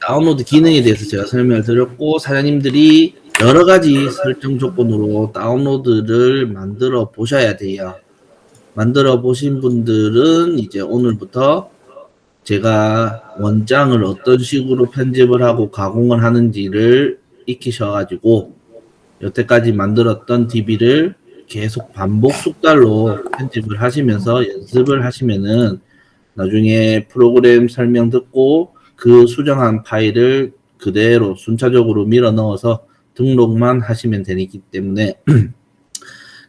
다운로드 기능에 대해서 제가 설명을 드렸고, 사장님들이 여러 가지 설정 조건으로 다운로드를 만들어 보셔야 돼요. 만들어 보신 분들은 이제 오늘부터 제가 원장을 어떤 식으로 편집을 하고 가공을 하는지를 익히셔가지고 여태까지 만들었던 DB를 계속 반복 숙달로 편집을 하시면서 연습을 하시면은 나중에 프로그램 설명 듣고 그 수정한 파일을 그대로 순차적으로 밀어 넣어서 등록만 하시면 되기 때문에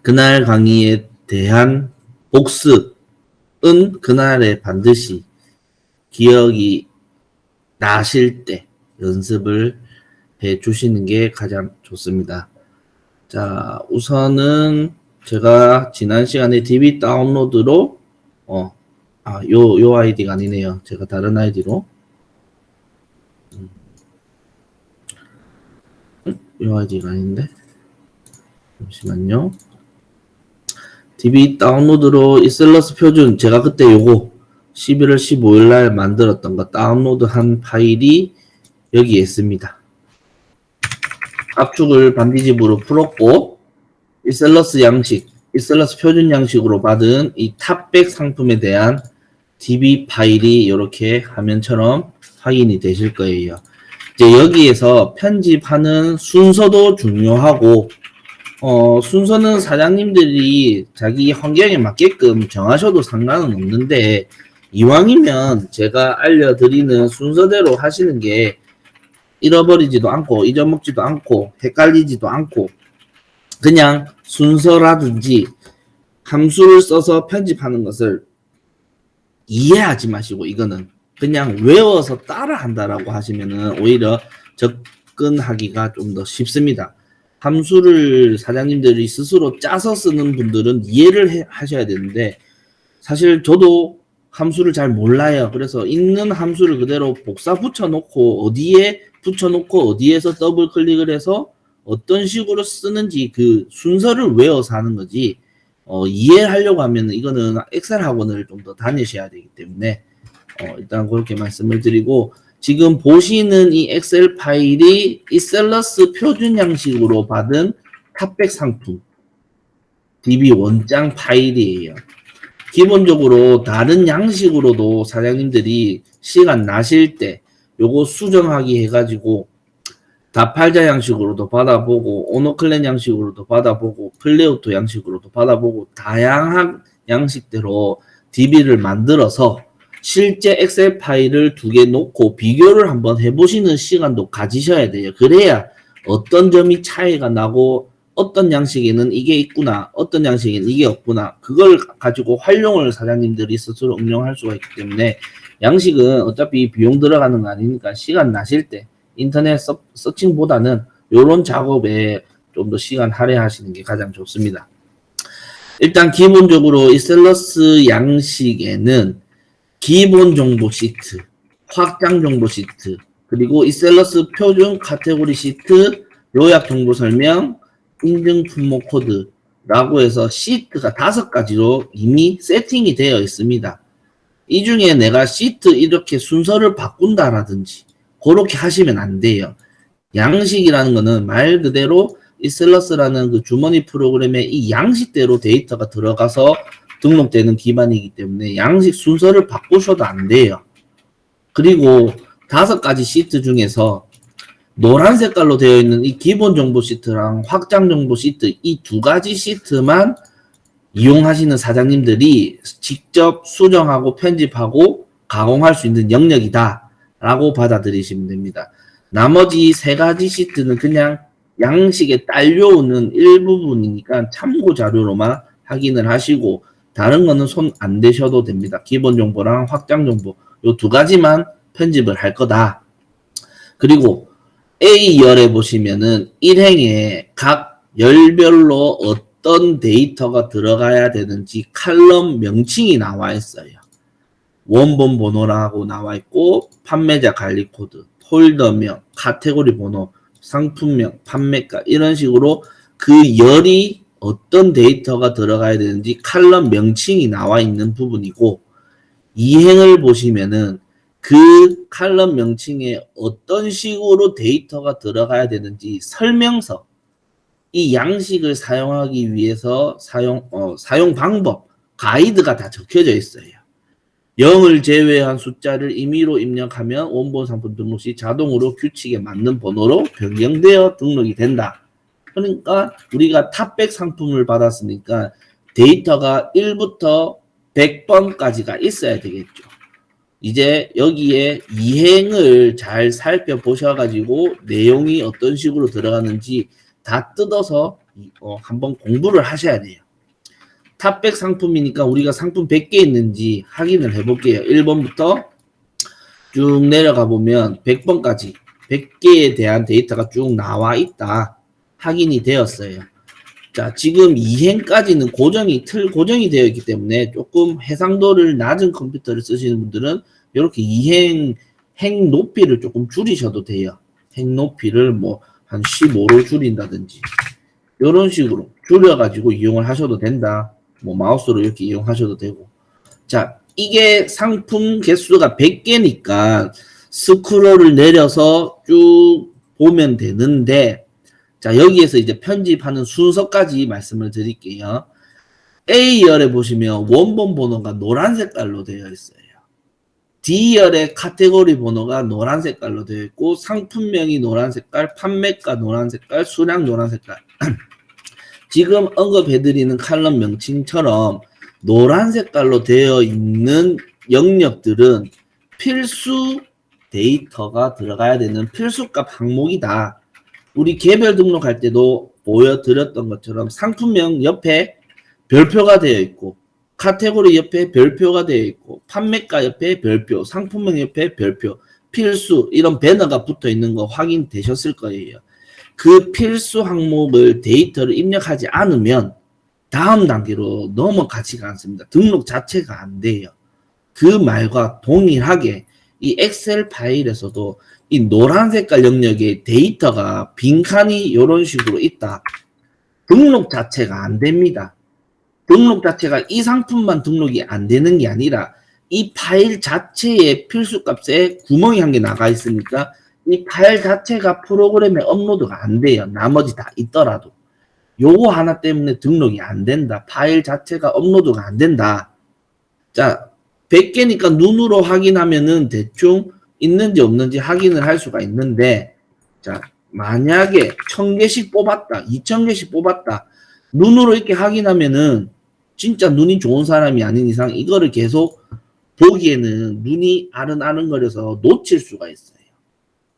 그날 강의에 대한 복습은 그날에 반드시 기억이 나실 때 연습을 해 주시는 게 가장 좋습니다. 자, 우선은 제가 지난 시간에 DB 다운로드로 요 아이디가 아니네요. 제가 다른 아이디로 요 아이디가 아닌데 잠시만요. DB 다운로드로 이셀러스 표준 제가 그때 요거 11월 15일 날 만들었던 거 다운로드 한 파일이 여기에 있습니다. 압축을 반디집으로 풀었고 이셀러스 양식, 이셀러스 표준 양식으로 받은 이 탑백 상품에 대한 DB 파일이 이렇게 화면처럼 확인이 되실 거예요. 이제 여기에서 편집하는 순서도 중요하고 순서는 사장님들이 자기 환경에 맞게끔 정하셔도 상관은 없는데 이왕이면 제가 알려드리는 순서대로 하시는 게 잃어버리지도 않고 잊어먹지도 않고 헷갈리지도 않고 그냥 순서라든지 함수를 써서 편집하는 것을 이해하지 마시고 이거는 그냥 외워서 따라한다라고 하시면은 오히려 접근하기가 좀 더 쉽습니다. 함수를 사장님들이 스스로 짜서 쓰는 분들은 이해를 하셔야 되는데 사실 저도 함수를 잘 몰라요. 그래서 있는 함수를 그대로 복사 붙여놓고 어디에서 더블 클릭을 해서 어떤 식으로 쓰는지 그 순서를 외워서 하는 거지 이해하려고 하면 이거는 엑셀 학원을 좀 더 다니셔야 되기 때문에 일단 그렇게 말씀을 드리고 지금 보시는 이 엑셀 파일이 이셀러스 표준 양식으로 받은 탑백 상품 DB 원장 파일이에요. 기본적으로 다른 양식으로도 사장님들이 시간 나실 때 요거 수정하기 해가지고 다팔자 양식으로도 받아보고 오노클랜 양식으로도 받아보고 플레이오토 양식으로도 받아보고 다양한 양식대로 DB를 만들어서 실제 엑셀 파일을 2개 놓고 비교를 한번 해보시는 시간도 가지셔야 돼요. 그래야 어떤 점이 차이가 나고 어떤 양식에는 이게 있구나 어떤 양식에는 이게 없구나 그걸 가지고 활용을 사장님들이 스스로 응용할 수가 있기 때문에 양식은 어차피 비용 들어가는 거 아니니까 시간 나실 때 인터넷 서칭보다는 이런 작업에 좀 더 시간 할애하시는 게 가장 좋습니다. 일단 기본적으로 이 셀러스 양식에는 기본 정보 시트, 확장 정보 시트, 그리고 이 셀러스 표준 카테고리 시트, 요약 정보 설명, 인증 품목 코드라고 해서 시트가 5가지로 이미 세팅이 되어 있습니다. 이 중에 내가 시트 이렇게 순서를 바꾼다라든지 그렇게 하시면 안 돼요. 양식이라는 거는 말 그대로 이셀러스라는 그 주머니 프로그램에 이 양식대로 데이터가 들어가서 등록되는 기반이기 때문에 양식 순서를 바꾸셔도 안 돼요. 그리고 5가지 시트 중에서 노란 색깔로 되어 있는 이 기본 정보 시트랑 확장 정보 시트 이 2가지 시트만 이용하시는 사장님들이 직접 수정하고 편집하고 가공할 수 있는 영역이다 라고 받아들이시면 됩니다. 나머지 3가지 시트는 그냥 양식에 딸려오는 일부분이니까 참고 자료로만 확인을 하시고 다른 거는 손 안 대셔도 됩니다. 기본 정보랑 확장 정보 요 2가지만 편집을 할 거다. 그리고 A열에 보시면은 1행에 각 열별로 어떤 데이터가 들어가야 되는지 칼럼 명칭이 나와 있어요. 원본 번호라고 나와 있고 판매자 관리 코드, 폴더명, 카테고리 번호, 상품명, 판매가 이런 식으로 그 열이 어떤 데이터가 들어가야 되는지 칼럼 명칭이 나와 있는 부분이고 2행을 보시면은 그 칼럼 명칭에 어떤 식으로 데이터가 들어가야 되는지 설명서, 이 양식을 사용하기 위해서 사용 방법, 가이드가 다 적혀져 있어요. 0을 제외한 숫자를 임의로 입력하면 원본 상품 등록 시 자동으로 규칙에 맞는 번호로 변경되어 등록이 된다. 그러니까 우리가 탑백 상품을 받았으니까 데이터가 1부터 100번까지가 있어야 되겠죠. 이제 여기에 이행을 잘 살펴보셔가지고 내용이 어떤 식으로 들어가는지 다 뜯어서 한번 공부를 하셔야 돼요. 탑백 상품이니까 우리가 상품 100개 있는지 확인을 해볼게요. 1번부터 쭉 내려가 보면 100번까지 100개에 대한 데이터가 쭉 나와 있다. 확인이 되었어요. 자, 지금 2행까지는 틀 고정이 되어 있기 때문에 조금 해상도를 낮은 컴퓨터를 쓰시는 분들은 이렇게 2행 높이를 조금 줄이셔도 돼요. 행 높이를 뭐 한 15로 줄인다든지 이런 식으로 줄여가지고 이용을 하셔도 된다. 뭐 마우스로 이렇게 이용하셔도 되고. 자, 이게 상품 개수가 100개니까 스크롤을 내려서 쭉 보면 되는데, 자, 여기에서 이제 편집하는 순서까지 말씀을 드릴게요. A열에 보시면 원본 번호가 노란 색깔로 되어 있어요. D열의 카테고리 번호가 노란 색깔로 되어 있고, 상품명이 노란 색깔, 판매가 노란 색깔, 수량 노란 색깔. 지금 언급해드리는 칼럼 명칭처럼 노란 색깔로 되어 있는 영역들은 필수 데이터가 들어가야 되는 필수값 항목이다. 우리 개별 등록할 때도 보여드렸던 것처럼 상품명 옆에 별표가 되어 있고, 카테고리 옆에 별표가 되어 있고, 판매가 옆에 별표, 상품명 옆에 별표, 필수 이런 배너가 붙어 있는 거 확인되셨을 거예요. 그 필수 항목을 데이터를 입력하지 않으면 다음 단계로 넘어가지가 않습니다. 등록 자체가 안 돼요. 그 말과 동일하게 이 엑셀 파일에서도 이 노란 색깔 영역에 데이터가 빈칸이 이런 식으로 있다. 등록 자체가 안 됩니다. 등록 자체가 이 상품만 등록이 안 되는 게 아니라 이 파일 자체에 필수값에 구멍이 한 개 나가 있으니까 이 파일 자체가 프로그램에 업로드가 안 돼요. 나머지 다 있더라도. 요거 하나 때문에 등록이 안 된다. 파일 자체가 업로드가 안 된다. 자, 100개니까 눈으로 확인하면은 대충 있는지 없는지 확인을 할 수가 있는데, 자, 만약에 1000개씩 뽑았다, 2000개씩 뽑았다, 눈으로 이렇게 확인하면은 진짜 눈이 좋은 사람이 아닌 이상 이거를 계속 보기에는 눈이 아른아른거려서 놓칠 수가 있어요.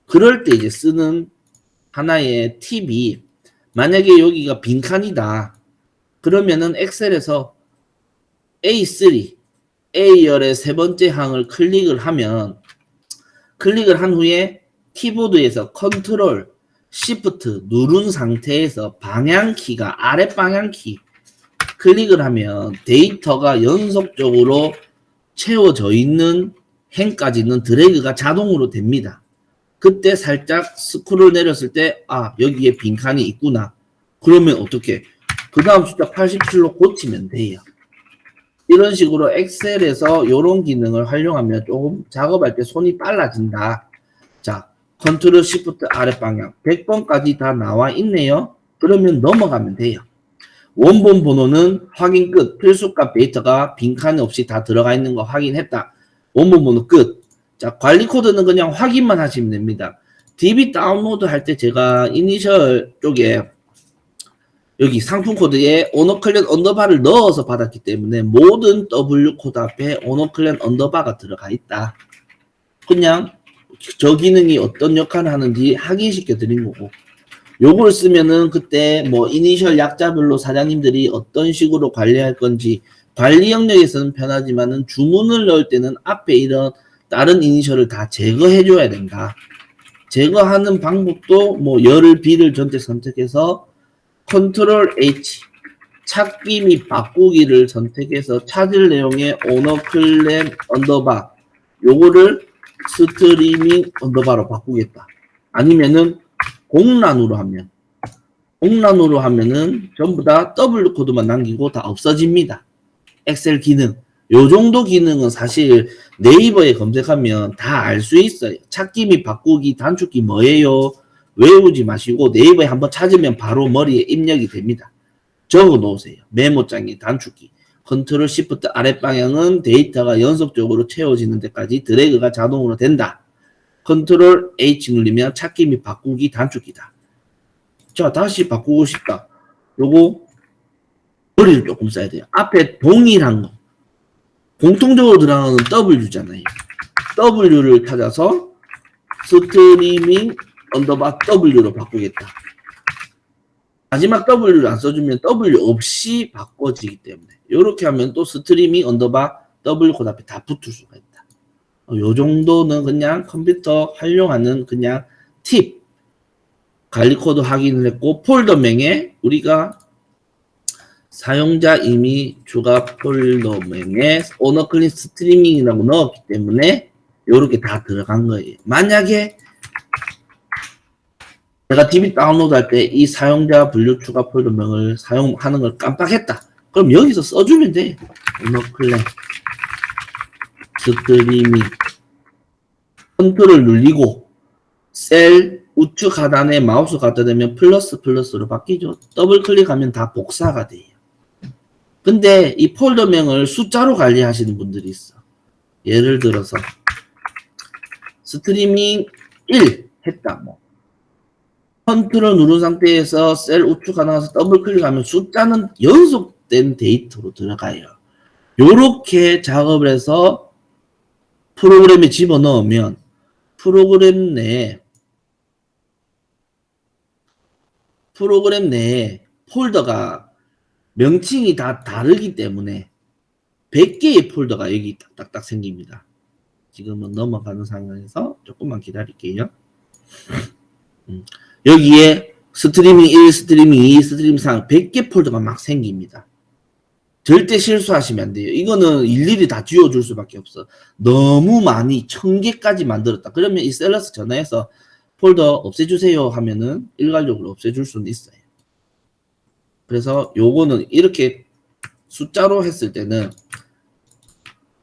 그럴 때 이제 쓰는 하나의 팁이, 만약에 여기가 빈칸이다. 그러면은 엑셀에서 A3, A열의 세 번째 항을 클릭을 한 후에 키보드에서 컨트롤, 시프트 누른 상태에서 방향키가 아래 방향키 클릭을 하면 데이터가 연속적으로 채워져 있는 행까지는 드래그가 자동으로 됩니다. 그때 살짝 스크롤 내렸을 때, 아, 여기에 빈칸이 있구나. 그러면 어떻게? 그 다음 숫자 87로 고치면 돼요. 이런 식으로 엑셀에서 이런 기능을 활용하면 조금 작업할 때 손이 빨라진다. 자, 컨트롤 시프트 아래 방향 100번까지 다 나와 있네요. 그러면 넘어가면 돼요. 원본 번호는 확인 끝. 필수값 데이터가 빈칸 없이 다 들어가 있는 거 확인했다. 원본 번호 끝. 자, 관리 코드는 그냥 확인만 하시면 됩니다. DB 다운로드 할 때 제가 이니셜 쪽에 여기 상품 코드에 오너클랜 언더바를 넣어서 받았기 때문에 모든 W 코드 앞에 오너클랜 언더바가 들어가 있다. 그냥 저 기능이 어떤 역할을 하는지 확인시켜 드린 거고, 요걸 쓰면은 그때 뭐 이니셜 약자별로 사장님들이 어떤 식으로 관리할 건지 관리 영역에서는 편하지만은 주문을 넣을 때는 앞에 이런 다른 이니셜을 다 제거해 줘야 된다. 제거하는 방법도 뭐 열을 B를 전체 선택해서 컨트롤 H 찾기 및 바꾸기를 선택해서 찾을 내용의 오너클랜 언더바 요거를 스트리밍 언더바로 바꾸겠다. 아니면은 공란으로 하면은 전부 다 W 코드만 남기고 다 없어집니다. 엑셀 기능. 요 정도 기능은 사실 네이버에 검색하면 다 알 수 있어요. 찾기 및 바꾸기 단축키 뭐예요? 외우지 마시고 네이버에 한번 찾으면 바로 머리에 입력이 됩니다. 적어 놓으세요. 메모장에 단축키. 컨트롤 시프트 아랫방향은 데이터가 연속적으로 채워지는 데까지 드래그가 자동으로 된다. 컨트롤 H 누르면 찾기 및 바꾸기 단축키다. 자, 다시 바꾸고 싶다. 요거 머리를 조금 써야 돼요. 앞에 동일한 거. 공통적으로 들어가는 W잖아요. W를 찾아서 스트리밍 언더바 W로 바꾸겠다. 마지막 W를 안 써주면 W 없이 바꿔지기 때문에 이렇게 하면 또 스트리밍 언더바 W 그 앞에 다 붙을 수가 있다. 요 정도는 그냥 컴퓨터 활용하는 그냥 팁. 관리 코드 확인을 했고 폴더명에 우리가 사용자 이미 추가 폴더명에 오너 클린 스트리밍이라고 넣었기 때문에 이렇게 다 들어간 거예요. 만약에 내가 DB 다운로드 할 때 이 사용자 분류 추가 폴더명을 사용하는 걸 깜빡했다. 그럼 여기서 써주면 돼. 오너 클린 스트리밍 컨트롤 눌리고 셀 우측 하단에 마우스 갖다 대면 플러스로 바뀌죠. 더블 클릭하면 다 복사가 돼요. 근데 이 폴더명을 숫자로 관리하시는 분들이 있어. 예를 들어서 스트리밍 1 했다. 뭐 컨트롤 누른 상태에서 셀 우측 하단에서 더블 클릭하면 숫자는 연속된 데이터로 들어가요. 요렇게 작업을 해서 프로그램에 집어넣으면 프로그램 내에 폴더가 명칭이 다 다르기 때문에 100개의 폴더가 여기 딱딱 생깁니다. 지금은 넘어가는 상황에서 조금만 기다릴게요. 여기에 스트리밍 1, 스트리밍 2, 스트리밍 3 100개 폴더가 막 생깁니다. 절대 실수하시면 안 돼요. 이거는 일일이 다 지워줄 수밖에 없어. 너무 많이 1000개까지 만들었다. 그러면 이 셀러스 전화해서 폴더 없애주세요 하면은 일괄적으로 없애줄 수는 있어요. 그래서 요거는 이렇게 숫자로 했을 때는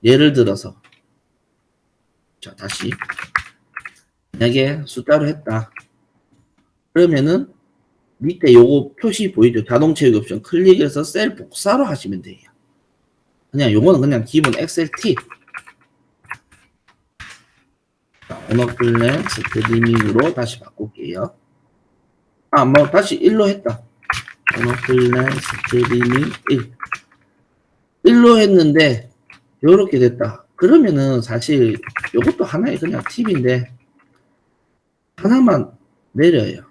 예를 들어서 자 다시 만약에 숫자로 했다. 그러면은 밑에 요거 표시 보이죠? 자동 채우기 옵션 클릭해서 셀 복사로 하시면 돼요. 그냥 요거는 그냥 기본 엑셀 팁. 오너 클랜 스트리밍으로 다시 바꿀게요. 뭐 다시 1로 했다. 오너 클랜 스트리밍 1로 했는데 요렇게 됐다. 그러면은 사실 요것도 하나의 그냥 팁인데 하나만 내려요.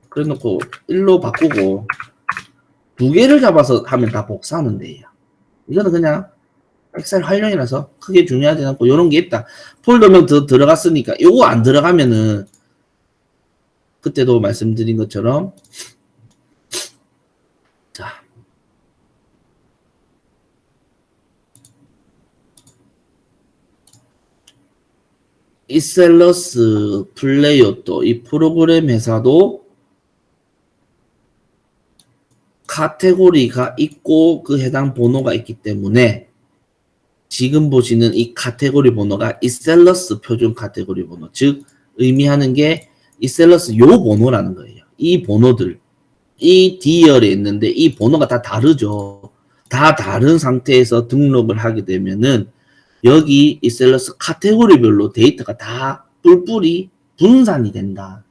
그래 놓고 1로 바꾸고 2개를 잡아서 하면 다 복사하면 돼요. 이거는 그냥 엑셀 활용이라서 크게 중요하지 않고 요런 게 있다. 폴더명 들어갔으니까 요거 안 들어가면은 그때도 말씀드린 것처럼 자 이 셀러스 플레이어 또 이 프로그램 회사도 카테고리가 있고 그 해당 번호가 있기 때문에 지금 보시는 이 카테고리 번호가 이 셀러스 표준 카테고리 번호 즉 의미하는 게 이 셀러스 요 번호라는 거예요. 이 번호들 이 D열에 있는데 이 번호가 다 다르죠. 다 다른 상태에서 등록을 하게 되면은 여기 이 셀러스 카테고리별로 데이터가 다 뿔뿔이 분산이 된다.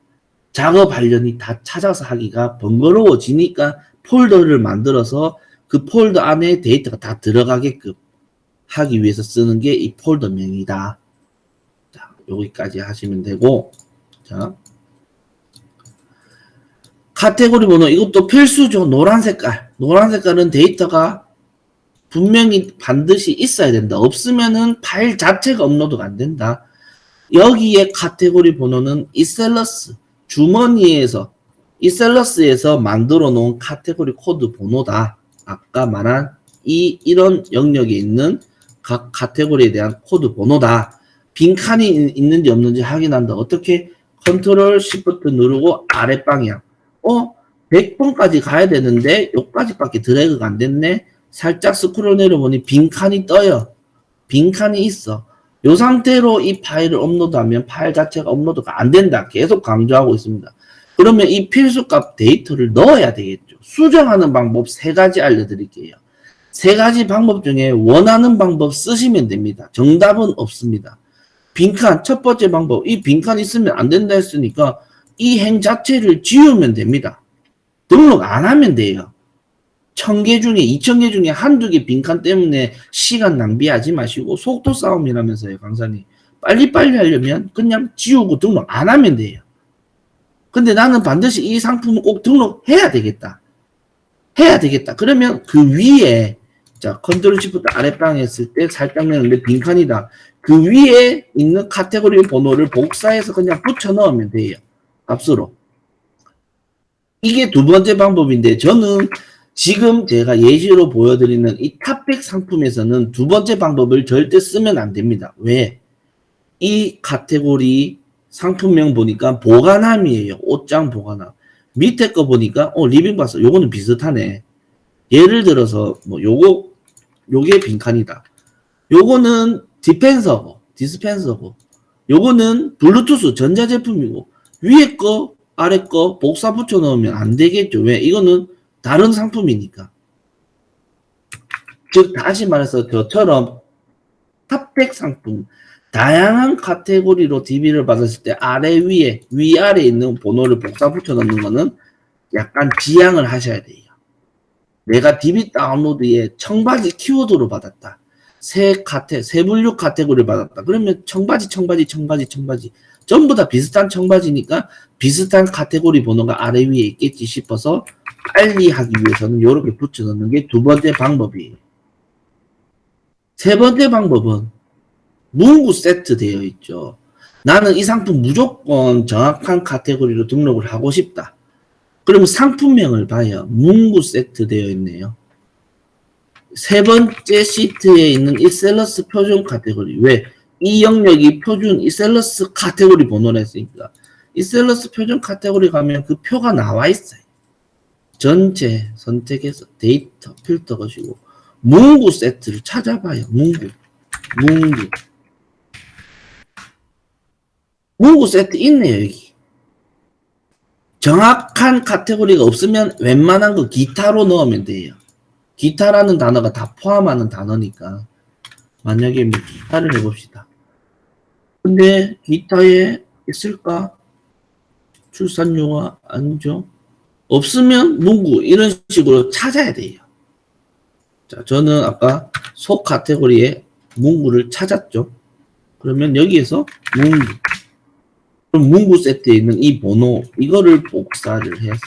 작업하려니 다 찾아서 하기가 번거로워지니까 폴더를 만들어서 그 폴더 안에 데이터가 다 들어가게끔 하기 위해서 쓰는 게 이 폴더명이다. 자, 여기까지 하시면 되고, 자, 카테고리 번호 이것도 필수죠. 노란 색깔. 노란 색깔은 데이터가 분명히 반드시 있어야 된다. 없으면은 파일 자체가 업로드가 안 된다. 여기에 카테고리 번호는 이 셀러스 주머니에서 이 셀러스에서 만들어 놓은 카테고리 코드 번호다. 아까 말한 이런 영역에 있는 각 카테고리에 대한 코드 번호다. 빈칸이 있는지 없는지 확인한다. 어떻게? 컨트롤 시프트 누르고 아랫방향. 100번까지 가야 되는데 여기까지밖에 드래그가 안 됐네. 살짝 스크롤 내려보니 빈칸이 떠요. 빈칸이 있어. 이 상태로 이 파일을 업로드하면 파일 자체가 업로드가 안 된다. 계속 강조하고 있습니다. 그러면 이 필수값 데이터를 넣어야 되겠죠. 수정하는 방법 3가지 알려드릴게요. 3가지 방법 중에 원하는 방법 쓰시면 됩니다. 정답은 없습니다. 빈칸, 첫 번째 방법. 이 빈칸 있으면 안 된다 했으니까 이 행 자체를 지우면 됩니다. 등록 안 하면 돼요. 1000개 중에 2000개 중에 한두 개 빈칸 때문에 시간 낭비하지 마시고 속도 싸움이라면서요, 강사님. 빨리빨리 하려면 그냥 지우고 등록 안 하면 돼요. 근데 나는 반드시 이 상품을 꼭 등록해야 되겠다. 해야 되겠다. 그러면 그 위에 자 컨트롤 시프트 아랫방에 했을 때 살짝 내는데 빈칸이다. 그 위에 있는 카테고리 번호를 복사해서 그냥 붙여 넣으면 돼요. 값으로. 이게 두 번째 방법인데 저는 지금 제가 예시로 보여드리는 이 탑백 상품에서는 두 번째 방법을 절대 쓰면 안 됩니다. 왜? 이 카테고리 상품명 보니까 보관함이에요. 옷장 보관함. 밑에 거 보니까 리빙박스 요거는 비슷하네. 예를 들어서 뭐 요게 빈칸이다. 요거는 디스펜서고 요거는 블루투스 전자제품이고 위에 거 아래 거 복사 붙여 넣으면 안 되겠죠. 왜? 이거는 다른 상품이니까. 즉 다시 말해서 저처럼 탑백 상품 다양한 카테고리로 DB를 받았을 때 아래 위에 위아래에 있는 번호를 복사 붙여 넣는 거는 약간 지양을 하셔야 돼요. 내가 DB 다운로드에 청바지 키워드로 받았다. 세 분류 카테고리를 받았다. 그러면 청바지 전부 다 비슷한 청바지니까 비슷한 카테고리 번호가 아래 위에 있겠지 싶어서 빨리 하기 위해서는 이렇게 붙여 넣는 게 두 번째 방법이에요. 세 번째 방법은 문구 세트 되어 있죠. 나는 이 상품 무조건 정확한 카테고리로 등록을 하고 싶다. 그러면 상품명을 봐요. 문구 세트 되어 있네요. 세 번째 시트에 있는 이 셀러스 표준 카테고리. 왜? 이 영역이 표준, 이 셀러스 카테고리 번호를 했으니까. 이 셀러스 표준 카테고리 가면 그 표가 나와 있어요. 전체 선택해서 데이터 필터 것이고 문구 세트를 찾아봐요. 문구 세트 있네요. 여기. 정확한 카테고리가 없으면 웬만한 거 기타로 넣으면 돼요. 기타라는 단어가 다 포함하는 단어니까 만약에 뭐 기타를 해봅시다. 근데 기타에 있을까? 출산료가 아니죠. 없으면 문구 이런 식으로 찾아야 돼요. 자, 저는 아까 속 카테고리에 문구를 찾았죠. 그러면 여기에서 문구. 그럼 문구 세트에 있는 이 번호 이거를 복사를 해서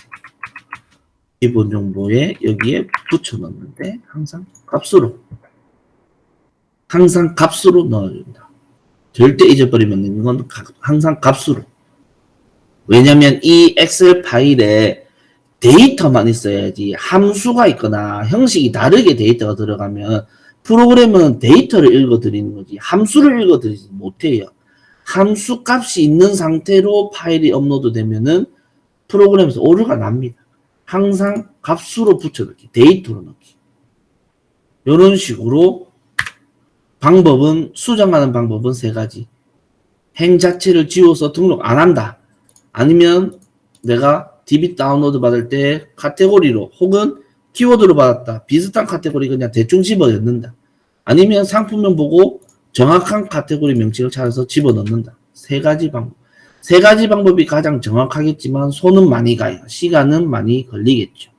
기본 정보에 여기에 붙여 넣는데 항상 값으로 넣어준다. 절대 잊어버리면 이건 항상 값으로. 왜냐면 이 엑셀 파일에 데이터만 있어야지 함수가 있거나 형식이 다르게 데이터가 들어가면 프로그램은 데이터를 읽어드리는 거지 함수를 읽어드리지 못해요. 함수 값이 있는 상태로 파일이 업로드 되면은 프로그램에서 오류가 납니다. 항상 값으로 붙여넣기, 데이터로 넣기. 이런 식으로 수정하는 방법은 3가지. 행 자체를 지워서 등록 안 한다. 아니면 내가 DB 다운로드 받을 때 카테고리로 혹은 키워드로 받았다. 비슷한 카테고리 그냥 대충 집어넣는다. 아니면 상품명 보고 정확한 카테고리 명칭을 찾아서 집어넣는다. 3가지 방법. 3가지 방법이 가장 정확하겠지만 손은 많이 가요. 시간은 많이 걸리겠죠.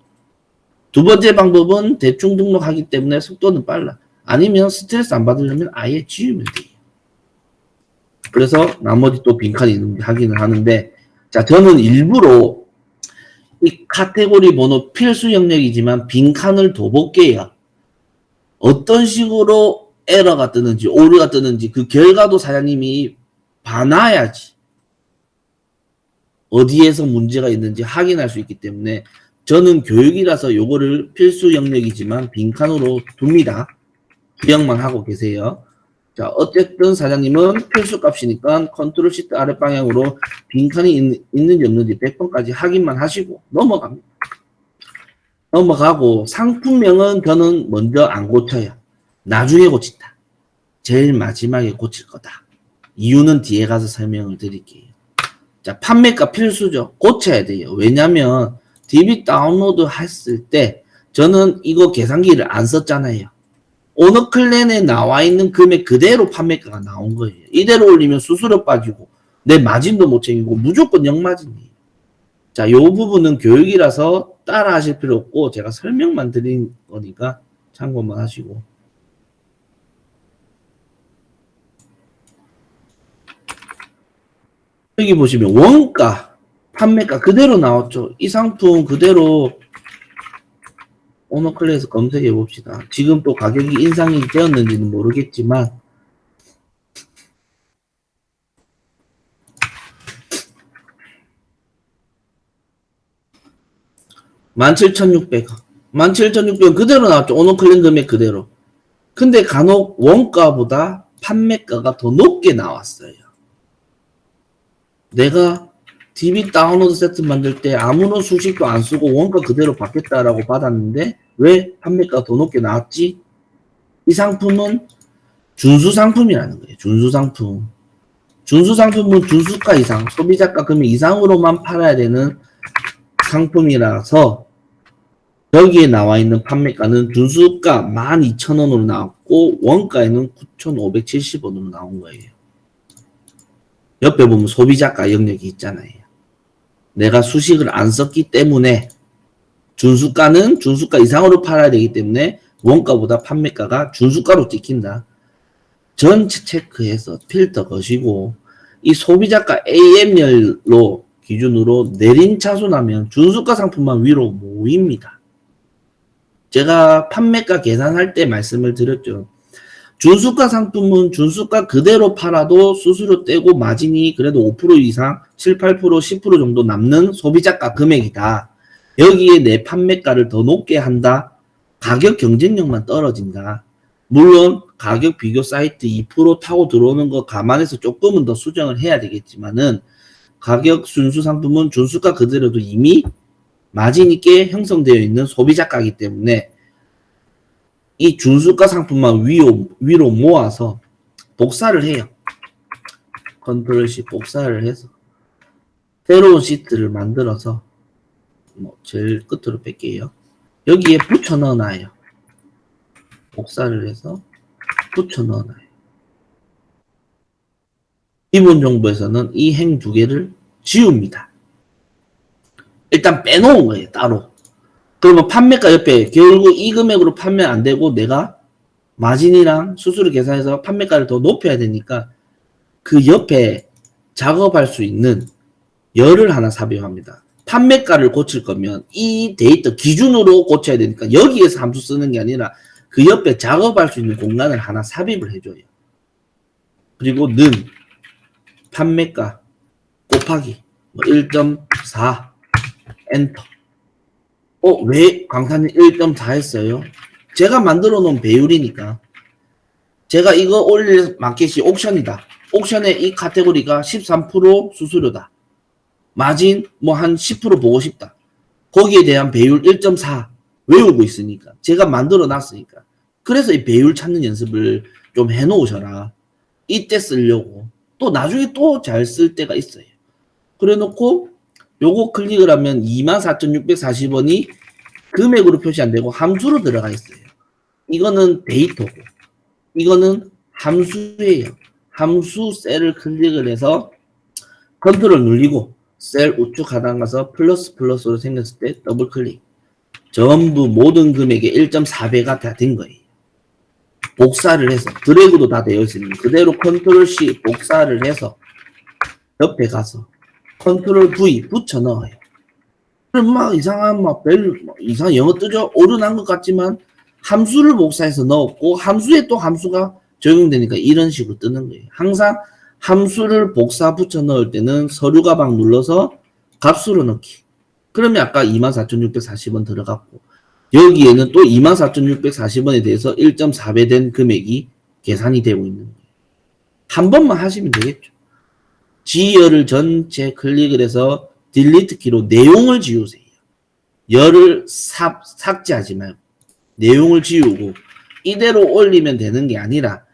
두 번째 방법은 대충 등록하기 때문에 속도는 빨라. 아니면 스트레스 안 받으려면 아예 지우면 돼요. 그래서 나머지 또 빈칸이 있는지 확인을 하는데 자 저는 일부러 이 카테고리 번호 필수 영역이지만 빈칸을 더 볼게요. 어떤 식으로 에러가 뜨는지 오류가 뜨는지 그 결과도 사장님이 봐놔야지 어디에서 문제가 있는지 확인할 수 있기 때문에 저는 교육이라서 요거를 필수 영역이지만 빈칸으로 둡니다. 기억만 하고 계세요. 자 어쨌든 사장님은 필수 값이니까 컨트롤 시트 아래 방향으로 빈칸이 있는지 없는지 100번까지 확인만 하시고 넘어갑니다. 넘어가고 상품명은 저는 먼저 안 고쳐요. 나중에 고친다. 제일 마지막에 고칠 거다. 이유는 뒤에 가서 설명을 드릴게요. 자, 판매가 필수죠. 고쳐야 돼요. 왜냐면 DB 다운로드 했을 때 저는 이거 계산기를 안 썼잖아요. 오너클랜에 나와 있는 금액 그대로 판매가가 나온 거예요. 이대로 올리면 수수료 빠지고 내 마진도 못 챙기고 무조건 역마진이에요. 자, 요 부분은 교육이라서 따라 하실 필요 없고 제가 설명만 드린 거니까 참고만 하시고. 여기 보시면 원가, 판매가 그대로 나왔죠. 이 상품 그대로 오너클랜에서 검색해 봅시다. 지금 또 가격이 인상이 되었는지는 모르겠지만 17,600원. 17,600원 그대로 나왔죠. 오너클랜 금액 그대로. 근데 간혹 원가보다 판매가가 더 높게 나왔어요. 내가 DB 다운로드 세트 만들 때 아무런 수식도 안 쓰고 원가 그대로 받겠다라고 받았는데 왜 판매가가 더 높게 나왔지? 이 상품은 준수 상품이라는 거예요. 준수 상품. 준수 상품은 준수가 이상, 소비자가 금액 이상으로만 팔아야 되는 상품이라서 여기에 나와 있는 판매가는 준수가 12,000원으로 나왔고 원가에는 9,570원으로 나온 거예요. 옆에 보면 소비자가 영역이 있잖아요. 내가 수식을 안 썼기 때문에 준수가는 준수가 이상으로 팔아야 되기 때문에 원가보다 판매가가 준수가로 찍힌다. 전체 체크해서 필터 거시고 이 소비자가 AM열로 기준으로 내린 차순하면 준수가 상품만 위로 모입니다. 제가 판매가 계산할 때 말씀을 드렸죠. 준수가 상품은 준수가 그대로 팔아도 수수료 떼고 마진이 그래도 5% 이상 7, 8%, 10% 정도 남는 소비자가 금액이다. 여기에 내 판매가를 더 높게 한다. 가격 경쟁력만 떨어진다. 물론 가격 비교 사이트 2% 타고 들어오는 거 감안해서 조금은 더 수정을 해야 되겠지만은 가격 순수 상품은 준수가 그대로도 이미 마진이 꽤 형성되어 있는 소비자가이기 때문에 이 준수가 상품만 위로 모아서 복사를 해요. 컨트롤 C 복사를 해서 새로운 시트를 만들어서 제일 끝으로 뺄게요. 여기에 붙여 넣어놔요. 복사를 해서 붙여 넣어놔요. 기본 정보에서는 이 행 두 개를 지웁니다. 일단 빼놓은 거예요. 따로. 그러면 판매가 옆에 결국 이 금액으로 판매 안 되고 내가 마진이랑 수수료 계산해서 판매가를 더 높여야 되니까 그 옆에 작업할 수 있는 열을 하나 삽입합니다. 판매가를 고칠 거면 이 데이터 기준으로 고쳐야 되니까 여기에서 함수 쓰는 게 아니라 그 옆에 작업할 수 있는 공간을 하나 삽입을 해줘요. 그리고 는 판매가 곱하기 1.4 엔터. 왜 강사님 1.4 했어요? 제가 만들어 놓은 배율이니까. 제가 이거 올릴 마켓이 옥션이다. 옥션에 이 카테고리가 13% 수수료다. 마진 한 10% 보고 싶다. 거기에 대한 배율 1.4 외우고 있으니까. 제가 만들어 놨으니까. 그래서 이 배율 찾는 연습을 좀 해 놓으셔라. 이때 쓰려고. 또 나중에 또 잘 쓸 때가 있어요. 그래 놓고 요거 클릭을 하면 24,640원이 금액으로 표시 안 되고 함수로 들어가 있어요. 이거는 데이터고 이거는 함수예요. 함수 셀을 클릭을 해서 컨트롤 눌리고 셀 우측 하단 가서 플러스로 생겼을 때 더블 클릭. 전부 모든 금액의 1.4배가 다 된 거예요. 복사를 해서 드래그도 다 되어 있으니 그대로 컨트롤 C 복사를 해서 옆에 가서 컨트롤 V 붙여 넣어요. 그럼 이상한 이상한 영어 뜨죠? 오류난 것 같지만 함수를 복사해서 넣었고 함수에 또 함수가 적용되니까 이런 식으로 뜨는 거예요. 항상 함수를 복사 붙여 넣을 때는 서류 가방 눌러서 값으로 넣기. 그러면 아까 24,640원 들어갔고 여기에는 또 24,640원에 대해서 1.4배 된 금액이 계산이 되고 있는 거예요. 한 번만 하시면 되겠죠. G열을 전체 클릭을 해서 딜리트 키로 내용을 지우세요. 열을 삭제하지 말고 내용을 지우고 이대로 올리면 되는 게 아니라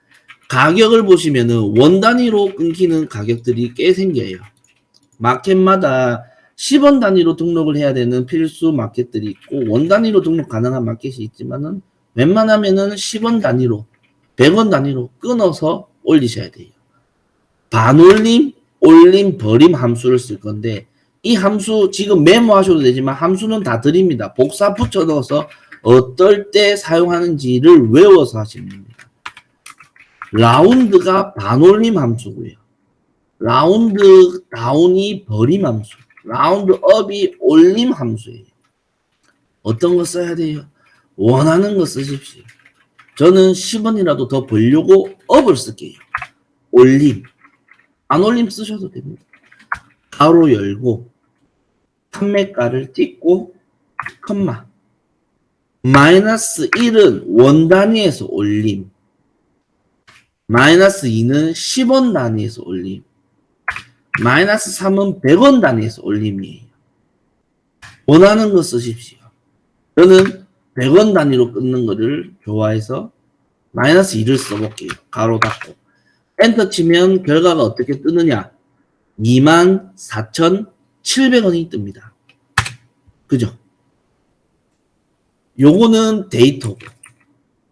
가격을 보시면은 원 단위로 끊기는 가격들이 꽤 생겨요. 마켓마다 10원 단위로 등록을 해야 되는 필수 마켓들이 있고 원 단위로 등록 가능한 마켓이 있지만은 웬만하면은 10원 단위로 100원 단위로 끊어서 올리셔야 돼요. 반올림, 올림, 버림 함수를 쓸 건데 이 함수 지금 메모하셔도 되지만 함수는 다 드립니다. 복사 붙여 넣어서 어떨 때 사용하는지를 외워서 하시면 됩니다. 라운드가 반올림 함수고요. 라운드 다운이 버림 함수, 라운드 업이 올림 함수예요. 어떤 거 써야 돼요? 원하는 거 쓰십시오. 저는 10원이라도 더 벌려고 업을 쓸게요. 올림. 안 올림 쓰셔도 됩니다. 가로 열고 판매가를 찍고 컴마. 마이너스 1은 원 단위에서 올림. 마이너스 2는 10원 단위에서 올림. 마이너스 3은 100원 단위에서 올림이에요. 원하는 거 쓰십시오. 저는 100원 단위로 끊는 거를 좋아해서 마이너스 2를 써볼게요. 가로 닫고. 엔터 치면 결과가 어떻게 뜨느냐. 24,700원이 뜹니다. 그죠? 요거는 데이터고.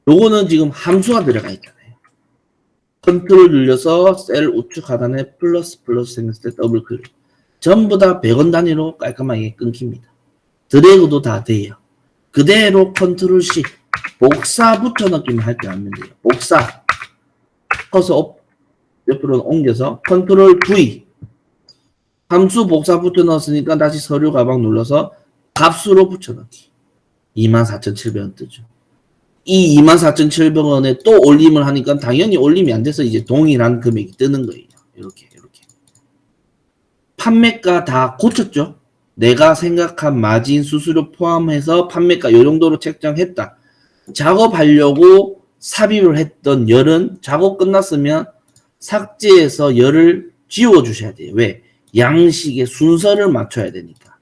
요거는 지금 함수가 들어가 있잖아요. 컨트롤 눌려서 셀 우측 하단에 플러스 생겼을 때 더블 클릭. 전부 다 100원 단위로 깔끔하게 끊깁니다. 드래그도 다 돼요. 그대로 컨트롤 C 복사 붙여넣기만 할 줄 알면 돼요. 복사 커서 옆으로 옮겨서 컨트롤 V 함수 복사 붙여넣었으니까 다시 서류 가방 눌러서 값수로 붙여넣기. 24,700원 뜨죠. 이 24,700원에 또 올림을 하니까 당연히 올림이 안 돼서 이제 동일한 금액이 뜨는 거예요. 이렇게. 판매가 다 고쳤죠. 내가 생각한 마진 수수료 포함해서 판매가 이 정도로 책정했다. 작업하려고 삽입을 했던 열은 작업 끝났으면 삭제해서 열을 지워 주셔야 돼요. 왜? 양식의 순서를 맞춰야 되니까.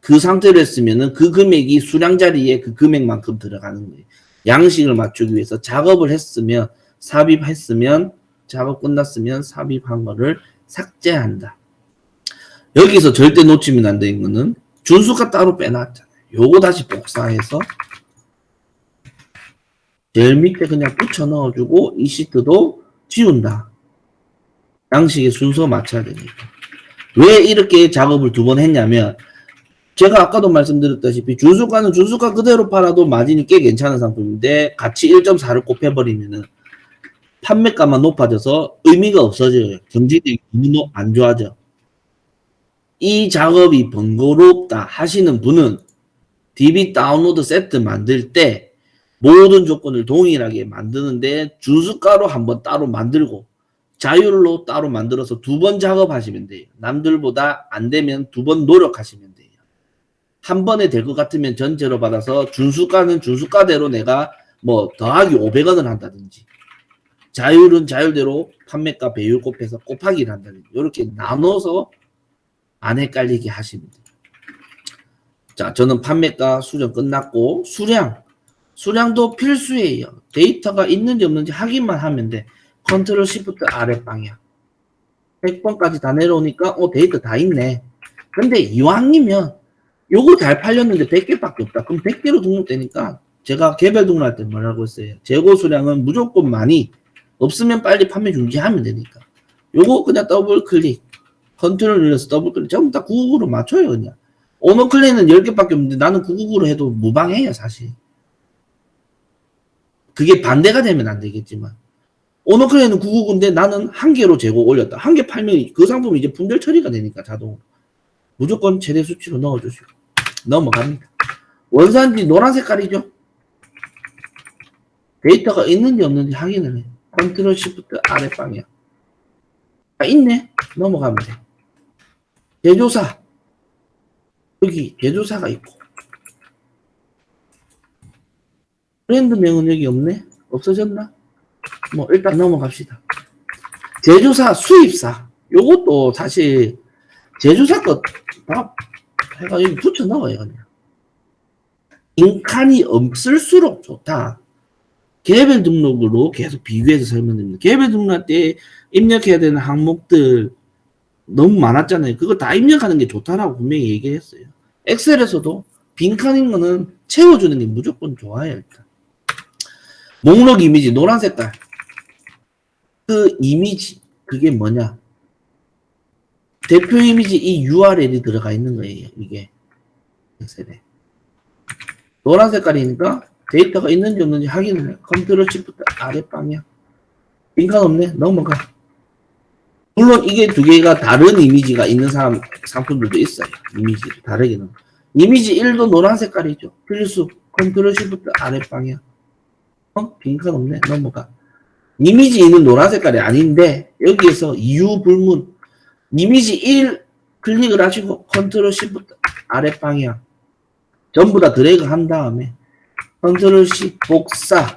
그 상태로 했으면은 그 금액이 수량 자리에 그 금액만큼 들어가는 거예요. 양식을 맞추기 위해서 작업을 했으면 삽입했으면 작업 끝났으면 삽입한 거를 삭제한다. 여기서 절대 놓치면 안 되는 거는 준수가 따로 빼놨잖아요. 요거 다시 복사해서 제일 밑에 그냥 붙여 넣어주고 이 시트도 지운다. 양식의 순서 맞춰야 되니까. 왜 이렇게 작업을 두 번 했냐면 제가 아까도 말씀드렸다시피 준수가는 준수가 그대로 팔아도 마진이 꽤 괜찮은 상품인데 같이 1.4를 곱해버리면은 판매가만 높아져서 의미가 없어져요. 경제력이 너무 안 좋아져. 이 작업이 번거롭다 하시는 분은 DB 다운로드 세트 만들 때 모든 조건을 동일하게 만드는데 준수가로 한번 따로 만들고 자율로 따로 만들어서 두 번 작업하시면 돼요. 남들보다 안 되면 두 번 노력하시면 돼요. 한 번에 될 것 같으면 전체로 받아서 준수가는 준수가대로 내가 뭐 더하기 500원을 한다든지 자율은 자율대로 판매가 배율 곱해서 곱하기를 한다든지 이렇게 나눠서 안 헷갈리게 하시면 돼요. 자, 저는 판매가 수정 끝났고 수량도 필수예요. 데이터가 있는지 없는지 확인만 하면 돼. 컨트롤 시프트 아래 방향 100번까지 다 내려오니까 데이터 다 있네. 근데 이왕이면 요거 잘 팔렸는데 100개밖에 없다. 그럼 100개로 등록되니까 제가 개별 등록할 때 뭐라고 했어요. 재고 수량은 무조건 많이 없으면 빨리 판매 중지하면 되니까 요거 그냥 더블 클릭 컨트롤 눌러서 더블 클릭 전부 다 999로 맞춰요. 그냥 오너 클릭은 10개밖에 없는데 나는 999로 해도 무방해요. 사실 그게 반대가 되면 안 되겠지만 오너 클릭은 999인데 나는 한 개로 재고 올렸다. 한 개 팔면 그 상품이 이제 분별 처리가 되니까 자동으로 무조건 최대 수치로 넣어주시고 넘어갑니다. 원산지 노란 색깔이죠. 데이터가 있는지 없는지 확인을 해요. 컨트롤 시프트 아래 방향 있네. 넘어가면 돼. 제조사 여기 제조사가 있고 브랜드명은 여기 없네. 없어졌나? 뭐 일단 넘어갑시다. 제조사 수입사 요것도 사실 제조사 거 다 해가 여기 붙여 넣어요. 그냥 인칸이 없을수록 좋다. 개별 등록으로 계속 비교해서 설명드립니다. 개별 등록할 때 입력해야 되는 항목들 너무 많았잖아요. 그거 다 입력하는 게 좋다라고 분명히 얘기했어요. 엑셀에서도 빈칸인 거는 채워주는 게 무조건 좋아요. 일단 목록 이미지 노란 색깔, 그 이미지 그게 뭐냐, 대표 이미지 이 URL이 들어가 있는 거예요. 이게 엑셀에 노란 색깔이니까 데이터가 있는지 없는지 확인을 해요. 컨트롤 시프트 아랫방향. 빈칸 없네. 넘어가. 물론 이게 두 개가 다른 이미지가 있는 상품들도 있어요. 이미지를 다르게는. 이미지 1도 노란 색깔이죠. 필수. 컨트롤 시프트 아랫방향. 빈칸 없네. 넘어가. 이미지 2는 노란 색깔이 아닌데 여기에서 이유 불문. 이미지 1 클릭을 하시고 컨트롤 시프트 아랫방향. 전부 다 드래그 한 다음에 컨트롤 C 복사.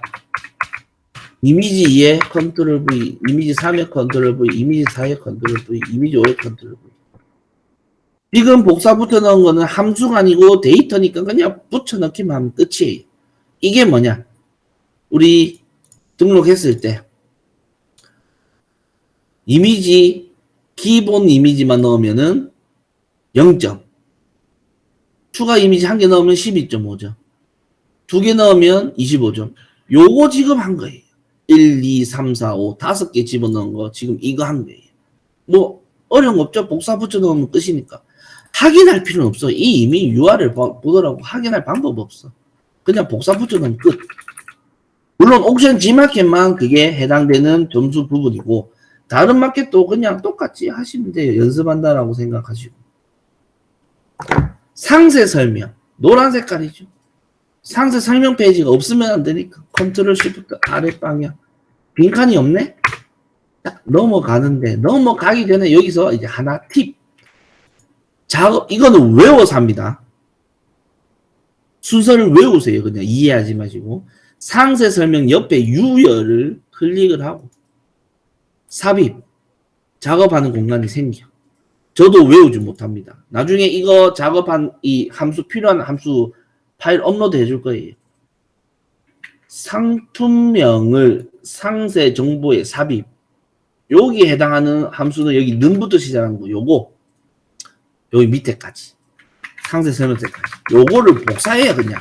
이미지 2에 컨트롤 V, 이미지 3에 컨트롤 V, 이미지 4에 컨트롤 V, 이미지 5에 컨트롤 V. 지금 복사 붙여 넣은 거는 함수가 아니고 데이터니까 그냥 붙여 넣기만 하면 끝이에요. 이게 뭐냐? 우리 등록했을 때 이미지 기본 이미지만 넣으면은 0점. 추가 이미지 한 개 넣으면 12.5점. 두 개 넣으면 25점. 요거 지금 한 거예요. 1, 2, 3, 4, 5 다섯 개 집어넣은 거 지금 이거 한 거예요. 뭐 어려운 거 없죠. 복사 붙여 넣으면 끝이니까. 확인할 필요는 없어. 이 이미 URL 보더라고. 확인할 방법 없어. 그냥 복사 붙여 넣으면 끝. 물론 옥션 G마켓만 그게 해당되는 점수 부분이고 다른 마켓도 그냥 똑같이 하시면 돼요. 연습한다라고 생각하시고. 상세 설명 노란 색깔이죠. 상세 설명 페이지가 없으면 안 되니까 컨트롤 시프트 아랫방향. 빈칸이 없네? 딱 넘어가는데 넘어가기 전에 여기서 이제 하나 팁. 작업 이거는 외워서 합니다. 순서를 외우세요. 그냥 이해하지 마시고 상세 설명 옆에 유열을 클릭을 하고 삽입 작업하는 공간이 생겨. 저도 외우지 못합니다. 나중에 이거 작업한 이 함수 필요한 함수 파일 업로드 해줄 거예요. 상품명을 상세 정보에 삽입. 여기에 해당하는 함수는 여기 는부터 시작하는 거 요거 여기 밑에까지 상세 설명서까지 요거를 복사해요. 그냥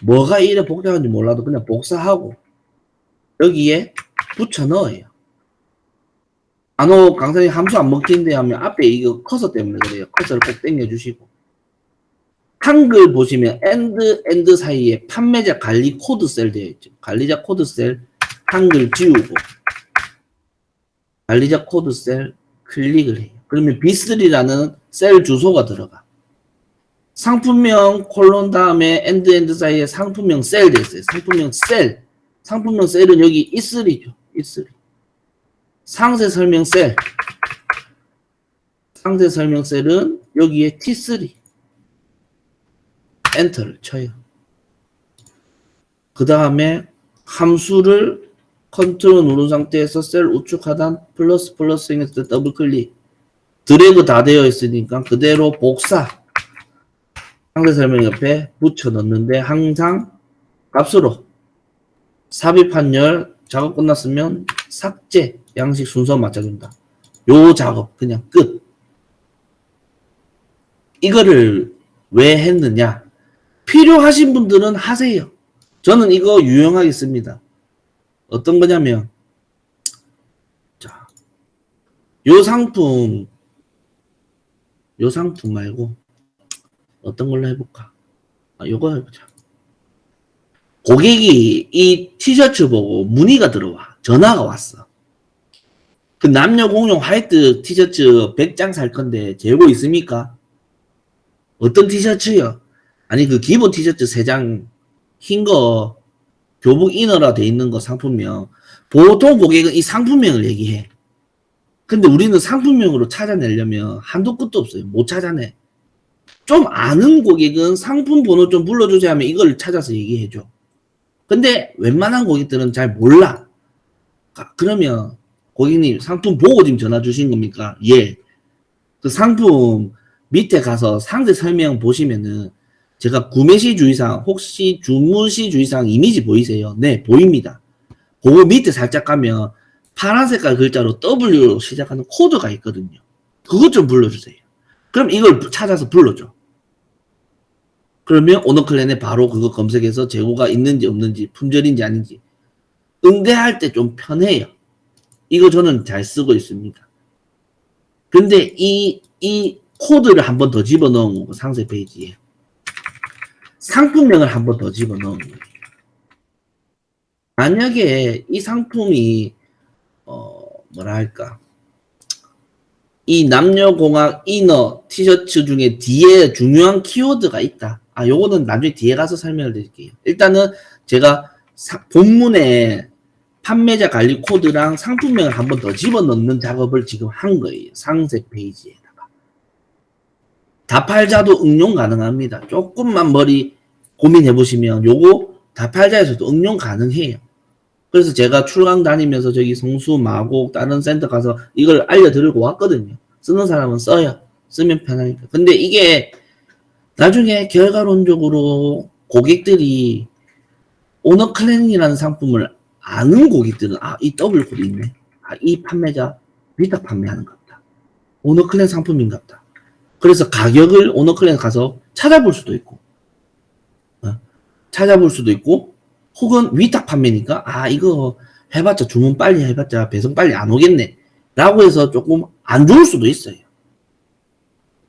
뭐가 이래 복잡한지 몰라도 그냥 복사하고 여기에 붙여 넣어요. 강사님 함수 안 먹힌데 하면 앞에 이거 커서 때문에 그래요. 커서를 꼭 당겨주시고 한글 보시면 엔드 사이에 판매자 관리 코드 셀 되어 있죠. 관리자 코드 셀 한글 지우고 관리자 코드 셀 클릭을 해요. 그러면 B3라는 셀 주소가 들어가. 상품명 콜론 다음에 엔드 사이에 상품명 셀 되어 있어요. 상품명 셀. 상품명 셀은 여기 E3죠. E3. 상세 설명 셀. 상세 설명 셀은 여기에 T3. 엔터를 쳐요. 그 다음에 함수를 컨트롤 누른 상태에서 셀 우측 하단 플러스 했을 때 더블 클릭. 드래그 다 되어 있으니까 그대로 복사. 상세 설명 옆에 붙여 넣는데 항상 값으로 삽입 한열 작업 끝났으면 삭제 양식 순서 맞춰준다. 요 작업 그냥 끝. 이거를 왜 했느냐? 필요하신 분들은 하세요. 저는 이거 유용하겠습니다. 어떤 거냐면 자, 요 상품 말고 어떤 걸로 해볼까? 요거 해보자. 고객이 이 티셔츠 보고 문의가 들어와. 전화가 왔어. 그 남녀 공용 화이트 티셔츠 100장 살 건데 재고 있습니까? 어떤 티셔츠요? 아니 그 기본 티셔츠 3장 흰 거 교복 이너라 돼 있는 거 상품명. 보통 고객은 이 상품명을 얘기해. 근데 우리는 상품명으로 찾아내려면 한도 끝도 없어요. 못 찾아내. 좀 아는 고객은 상품 번호 좀 불러주세요 하면 이걸 찾아서 얘기해줘. 근데 웬만한 고객들은 잘 몰라. 그러면 고객님 상품 보고 지금 전화 주신 겁니까? 예. 그 상품 밑에 가서 상세 설명 보시면은 제가 구매 시 주의사항 혹시 주문 시 주의사항 이미지 보이세요? 네, 보입니다. 그거 밑에 살짝 가면 파란 색깔 글자로 W로 시작하는 코드가 있거든요. 그것 좀 불러주세요. 그럼 이걸 찾아서 불러줘. 그러면 오너클랜에 바로 그거 검색해서 재고가 있는지 없는지 품절인지 아닌지 응대할 때 좀 편해요. 이거 저는 잘 쓰고 있습니다. 근데 이 코드를 한 번 더 집어넣은 거고 상세 페이지에 상품명을 한 번 더 집어넣은 거예요. 만약에 이 상품이 뭐랄까 이 남녀공학 이너 티셔츠 중에 뒤에 중요한 키워드가 있다. 아, 요거는 나중에 뒤에 가서 설명을 드릴게요. 일단은 제가 본문에 판매자 관리 코드랑 상품명을 한 번 더 집어넣는 작업을 지금 한 거예요. 상세 페이지에다가. 다팔자도 응용 가능합니다. 조금만 머리 고민해 보시면 요거 다팔자에서도 응용 가능해요. 그래서 제가 출강 다니면서 저기 성수, 마곡, 다른 센터 가서 이걸 알려드리고 왔거든요. 쓰는 사람은 써요. 쓰면 편하니까. 근데 이게 나중에 결과론적으로 고객들이 오너클랜이라는 상품을 아는 고객들은 이 더블 코드 있네. 이 판매자 위탁 판매하는 것 같다. 오너클랜 상품인가 보다. 그래서 가격을 오너클랜 가서 찾아볼 수도 있고 혹은 위탁 판매니까 이거 해봤자 주문 빨리 해봤자 배송 빨리 안 오겠네 라고 해서 조금 안 좋을 수도 있어요.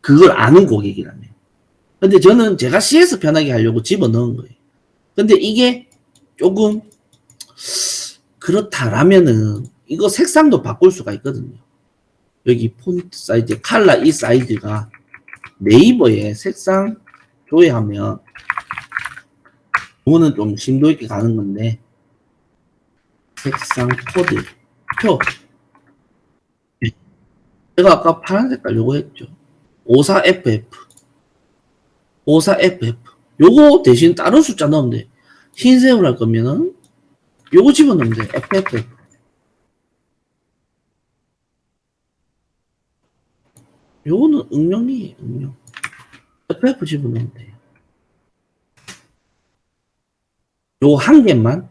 그걸 아는 고객이라면. 근데 저는 제가 CS 편하게 하려고 집어넣은 거예요. 근데 이게 조금 그렇다라면은 이거 색상도 바꿀 수가 있거든요. 여기 폰트 사이즈, 칼라 이 사이즈가 네이버에 색상 조회하면 이거는 좀 심도 있게 가는 건데 색상 코드 표 제가 아까 파란 색깔 요거 했죠. 54FF 요거 대신 다른 숫자 넣으면 돼. 흰색으로 할 거면은 요거 집어넣으면 돼. FF 요거는 응용이에요. 응용. FF 집어넣으면 돼요. 요거 한 개만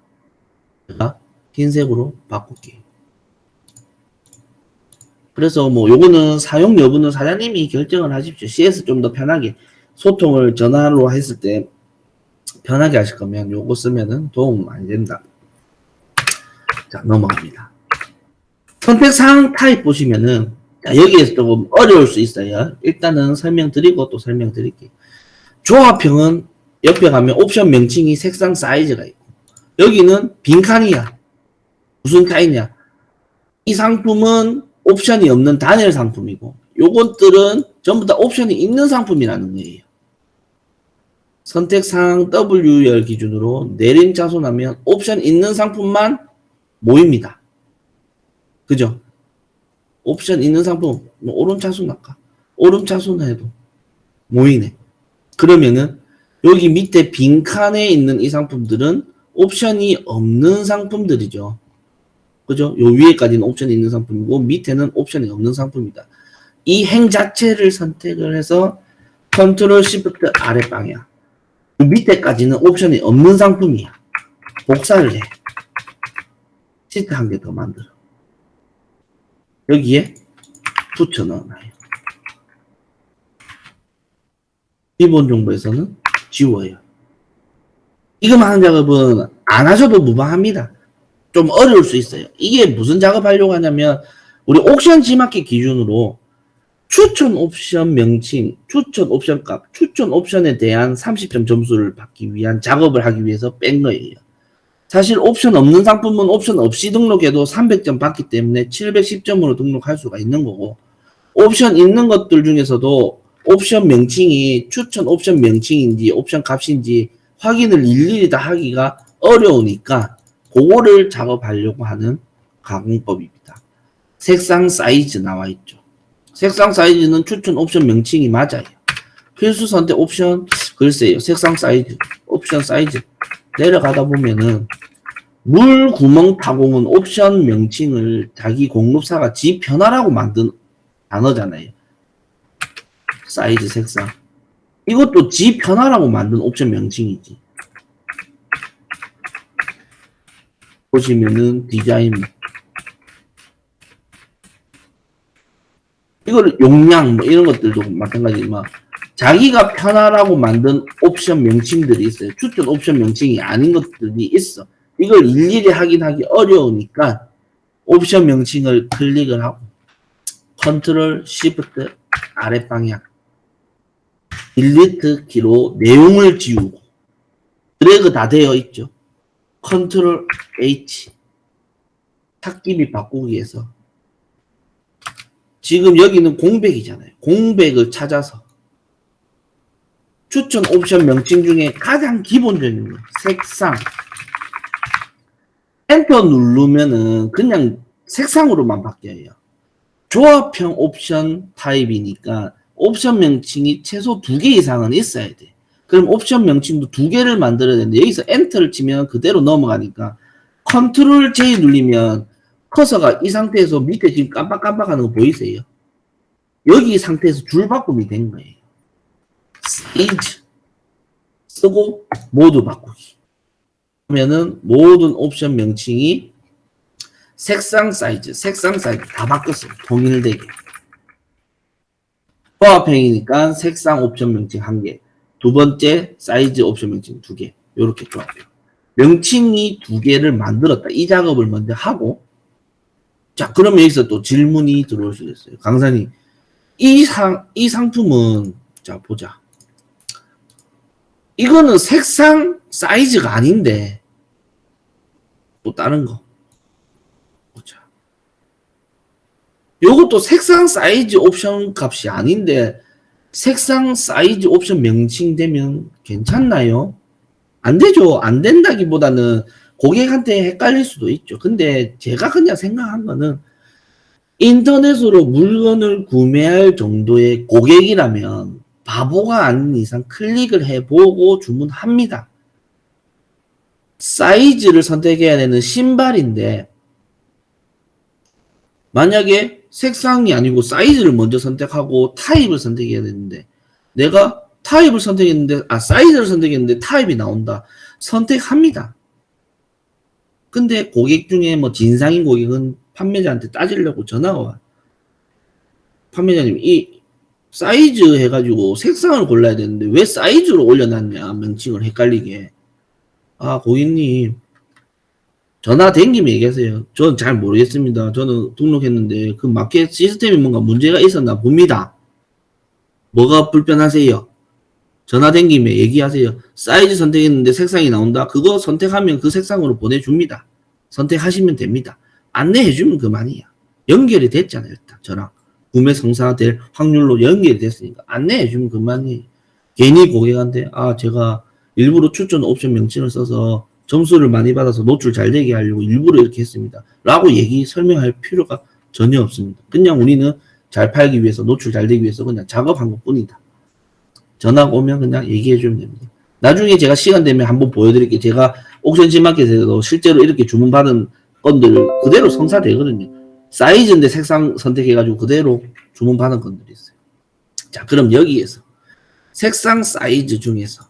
제가 흰색으로 바꿀게요. 그래서 뭐 요거는 사용 여부는 사장님이 결정을 하십시오. CS 좀 더 편하게 소통을 전화로 했을 때 편하게 하실 거면 요거 쓰면은 도움 많이 된다. 자, 넘어갑니다. 선택사항 타입 보시면은 여기에서 조금 어려울 수 있어요. 일단은 설명드리고 또 설명드릴게요. 조합형은 옆에 가면 옵션 명칭이 색상 사이즈가 있고 여기는 빈칸이야. 무슨 타입이냐? 이 상품은 옵션이 없는 단일 상품이고 요것들은 전부 다 옵션이 있는 상품이라는 거예요. 선택사항 W열 기준으로 내림차순하면 옵션 있는 상품만 모입니다. 그죠? 옵션 있는 상품 뭐 오름차순 할까? 오름차순 해도 모이네. 그러면은 여기 밑에 빈칸에 있는 이 상품들은 옵션이 없는 상품들이죠. 그죠? 요 위에까지는 옵션이 있는 상품이고 밑에는 옵션이 없는 상품이다. 이 행 자체를 선택을 해서 컨트롤 시프트 아래 방향 그 밑에까지는 옵션이 없는 상품이야. 복사를 해. 시트 한 개 더 만들어. 여기에 붙여 넣어놔요. 기본 정보에서는 지워요. 이거만 하는 작업은 안 하셔도 무방합니다. 좀 어려울 수 있어요. 이게 무슨 작업하려고 하냐면 우리 옵션 지마켓 기준으로 추천 옵션 명칭, 추천 옵션 값, 추천 옵션에 대한 30점 점수를 받기 위한 작업을 하기 위해서 뺀 거예요. 사실 옵션 없는 상품은 옵션 없이 등록해도 300점 받기 때문에 710점으로 등록할 수가 있는 거고 옵션 있는 것들 중에서도 옵션 명칭이 추천 옵션 명칭인지 옵션 값인지 확인을 일일이 다 하기가 어려우니까 그거를 작업하려고 하는 가공법입니다. 색상 사이즈 나와 있죠. 색상 사이즈는 추천 옵션 명칭이 맞아요. 필수 선택 옵션 글쎄요. 색상 사이즈 옵션 사이즈 내려가다 보면은 물 구멍 타공은 옵션 명칭을 자기 공급사가 지 편하라고 만든 단어잖아요. 사이즈 색상 이것도 지 편하라고 만든 옵션 명칭이지. 보시면은 디자인, 이거를 용량 뭐 이런 것들도 마찬가지지만 자기가 편하라고 만든 옵션 명칭들이 있어요. 추천 옵션 명칭이 아닌 것들이 있어. 이걸 일일이 확인하기 어려우니까 옵션 명칭을 클릭을 하고 컨트롤 시프트 아랫방향 딜리트 키로 내용을 지우고 드래그 다 되어 있죠. 컨트롤 H 찾기 및 바꾸기에서 지금 여기는 공백이잖아요. 공백을 찾아서 추천 옵션 명칭 중에 가장 기본적인 거 색상 엔터 누르면은 그냥 색상으로만 바뀌어요. 조합형 옵션 타입이니까 옵션 명칭이 최소 2개 이상은 있어야 돼. 그럼 옵션 명칭도 2개를 만들어야 되는데 여기서 엔터를 치면 그대로 넘어가니까 컨트롤 J 누르면 커서가 이 상태에서 밑에 지금 깜빡깜빡하는 거 보이세요? 여기 상태에서 줄 바꿈이 된 거예요. 사이즈 쓰고 모드 바꾸기 하면은 모든 옵션 명칭이 색상 사이즈 다 바뀌었어요. 통일되게. 조합형이니까 색상 옵션 명칭 1개, 두 번째 사이즈 옵션 명칭 2개, 요렇게 조합형. 명칭이 2개를 만들었다. 이 작업을 먼저 하고, 자, 그러면 여기서 또 질문이 들어올 수 있어요. 강사님, 이 상품은, 자, 보자. 이거는 색상 사이즈가 아닌데, 또 다른 거. 보자. 요것도 색상 사이즈 옵션 값이 아닌데, 색상 사이즈 옵션 명칭 되면 괜찮나요? 안 되죠. 안 된다기보다는 고객한테 헷갈릴 수도 있죠. 근데 제가 그냥 생각한 거는 인터넷으로 물건을 구매할 정도의 고객이라면 바보가 아닌 이상 클릭을 해보고 주문합니다. 사이즈를 선택해야 되는 신발인데 만약에 색상이 아니고 사이즈를 먼저 선택하고 타입을 선택해야 되는데 내가 타입을 선택했는데 사이즈를 선택했는데 타입이 나온다. 선택합니다. 근데 고객 중에 뭐 진상인 고객은 판매자한테 따지려고 전화가 와요. 판매자님 이 사이즈 해가지고 색상을 골라야 되는데 왜 사이즈로 올려놨냐 명칭을 헷갈리게. 아 고객님 전화 된 김에 얘기하세요. 저는 잘 모르겠습니다. 저는 등록했는데 그 마켓 시스템이 뭔가 문제가 있었나 봅니다. 뭐가 불편하세요? 전화 된 김에 얘기하세요. 사이즈 선택했는데 색상이 나온다. 그거 선택하면 그 색상으로 보내줍니다. 선택하시면 됩니다. 안내해주면 그만이야. 연결이 됐잖아요. 일단 저랑 구매 성사될 확률로 연결이 됐으니까 안내해주면 그만이에요. 괜히 고객한테 제가 일부러 추천 옵션 명칭을 써서 점수를 많이 받아서 노출 잘 되게 하려고 일부러 이렇게 했습니다. 라고 설명할 필요가 전혀 없습니다. 그냥 우리는 잘 팔기 위해서 노출 잘 되기 위해서 그냥 작업한 것 뿐이다. 전화가 오면 그냥 얘기해주면 됩니다. 나중에 제가 시간 되면 한번 보여드릴게요. 제가 옥션 G마켓에서 실제로 이렇게 주문받은 건들 그대로 성사되거든요. 사이즈인데 색상 선택해가지고 그대로 주문받은 건들이 있어요. 자, 그럼 여기에서 색상 사이즈 중에서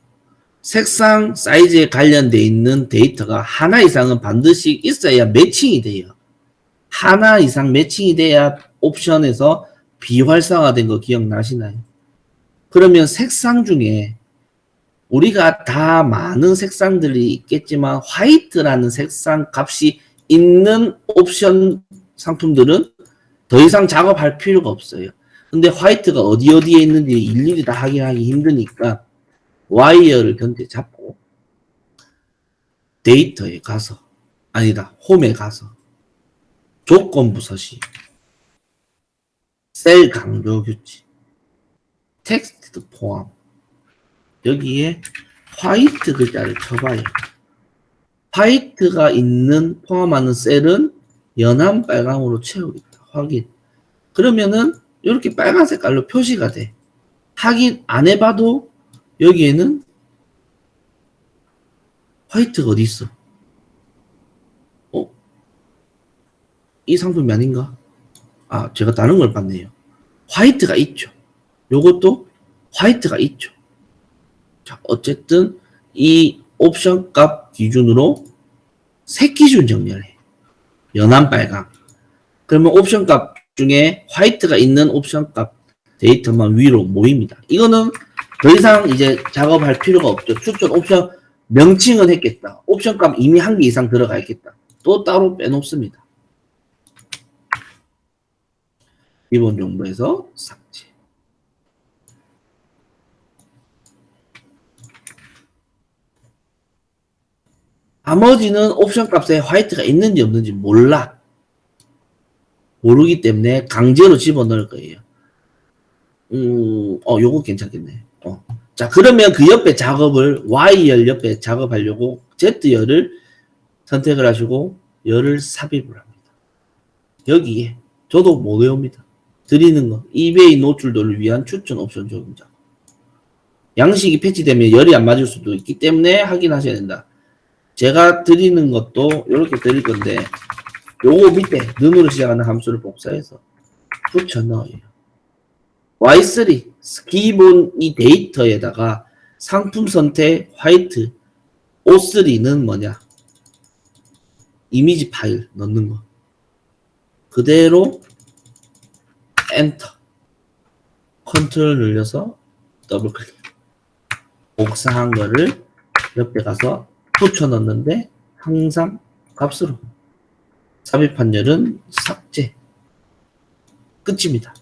색상 사이즈에 관련되어 있는 데이터가 하나 이상은 반드시 있어야 매칭이 돼요. 하나 이상 매칭이 돼야 옵션에서 비활성화된 거 기억나시나요? 그러면 색상 중에 우리가 다 많은 색상들이 있겠지만 화이트라는 색상 값이 있는 옵션 상품들은 더 이상 작업할 필요가 없어요. 근데 화이트가 어디에 있는지 일일이 다 확인하기 힘드니까 와이어를 견제 잡고 데이터에 가서 홈에 가서 조건부 서식 셀 강조 규칙 텍스트 포함 여기에 화이트 글자를 쳐봐요. 화이트가 있는 포함하는 셀은 연한 빨강으로 채우겠다. 확인. 그러면은 이렇게 빨간 색깔로 표시가 돼. 확인 안 해봐도 여기에는 화이트가 어디 있어? 이 상품이 아닌가? 제가 다른 걸 봤네요. 화이트가 있죠. 요것도 화이트가 있죠. 자, 어쨌든 이 옵션 값 기준으로 세 기준 정렬해. 연한 빨강. 그러면 옵션 값 중에 화이트가 있는 옵션 값 데이터만 위로 모입니다. 이거는 더 이상 이제 작업할 필요가 없죠. 추천 옵션 명칭은 했겠다. 옵션 값 이미 한 개 이상 들어가 있겠다. 또 따로 빼놓습니다. 기본 정보에서 삭제. 나머지는 옵션 값에 화이트가 있는지 없는지 몰라. 모르기 때문에 강제로 집어넣을 거예요. 요거 괜찮겠네. 자, 그러면 그 옆에 작업을, Y열 옆에 작업하려고 Z열을 선택을 하시고, 열을 삽입을 합니다. 여기에, 저도 못 외웁니다. 드리는 거, eBay 노출도를 위한 추천 옵션 적용 작업. 양식이 패치되면 열이 안 맞을 수도 있기 때문에 확인하셔야 된다. 제가 드리는 것도 이렇게 드릴 건데, 요거 밑에 는으로 시작하는 함수를 복사해서 붙여 넣어요. Y3 기본 이 데이터에다가 상품 선택 화이트 O3는 뭐냐? 이미지 파일 넣는 거. 그대로 엔터. 컨트롤 눌려서 더블 클릭. 복사한 거를 옆에 가서 붙여 넣는데 항상 값으로. 삽입한 열은 삭제. 끝입니다.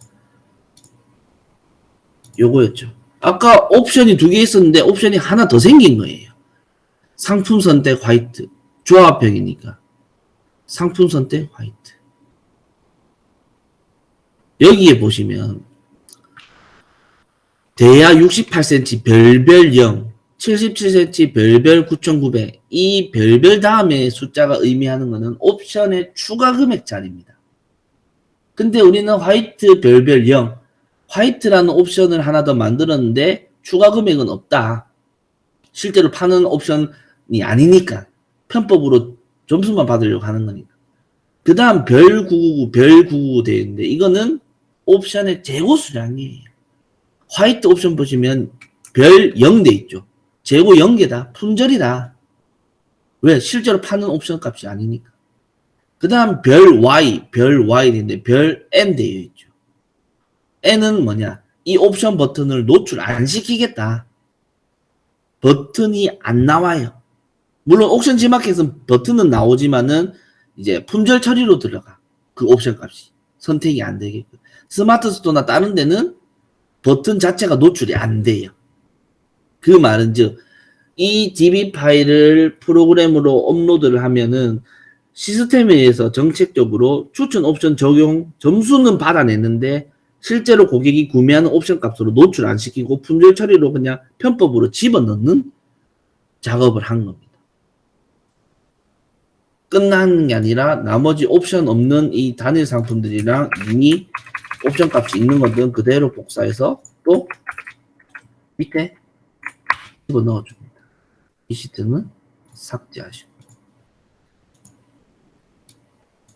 요거였죠. 아까 옵션이 두 개 있었는데 옵션이 하나 더 생긴 거예요. 상품 선택 화이트. 조합형이니까. 상품 선택 화이트. 여기에 보시면 대야 68cm 별별 0, 77cm 별별 9,900. 이 별별 다음에 숫자가 의미하는 것은 옵션의 추가 금액짜리입니다. 근데 우리는 화이트 별별 0, 화이트라는 옵션을 하나 더 만들었는데 추가 금액은 없다. 실제로 파는 옵션이 아니니까 편법으로 점수만 받으려고 하는 거니까. 그 다음 별 999, 별 999 되어 있는데 이거는 옵션의 재고 수량이에요. 화이트 옵션 보시면 별 0 돼 있죠. 재고 0개다. 품절이다. 왜? 실제로 파는 옵션 값이 아니니까. 그 다음 별 Y 되는데 별 N 되어 있죠. N은 뭐냐? 이 옵션 버튼을 노출 안 시키겠다. 버튼이 안 나와요. 물론 옵션 지마켓은 버튼은 나오지만은 이제 품절 처리로 들어가. 그 옵션 값이. 선택이 안 되게끔. 스마트 스토어나 다른 데는 버튼 자체가 노출이 안 돼요. 그 말은 즉, 이 DB 파일을 프로그램으로 업로드를 하면은 시스템에 의해서 정책적으로 추천 옵션 적용 점수는 받아냈는데 실제로 고객이 구매하는 옵션 값으로 노출 안 시키고 품절 처리로 그냥 편법으로 집어넣는 작업을 한 겁니다. 끝나는 게 아니라 나머지 옵션 없는 이 단일 상품들이랑 이미 옵션 값이 있는 것들은 그대로 복사해서 또 밑에 집어넣어줍니다. 이 시트는 삭제하시고.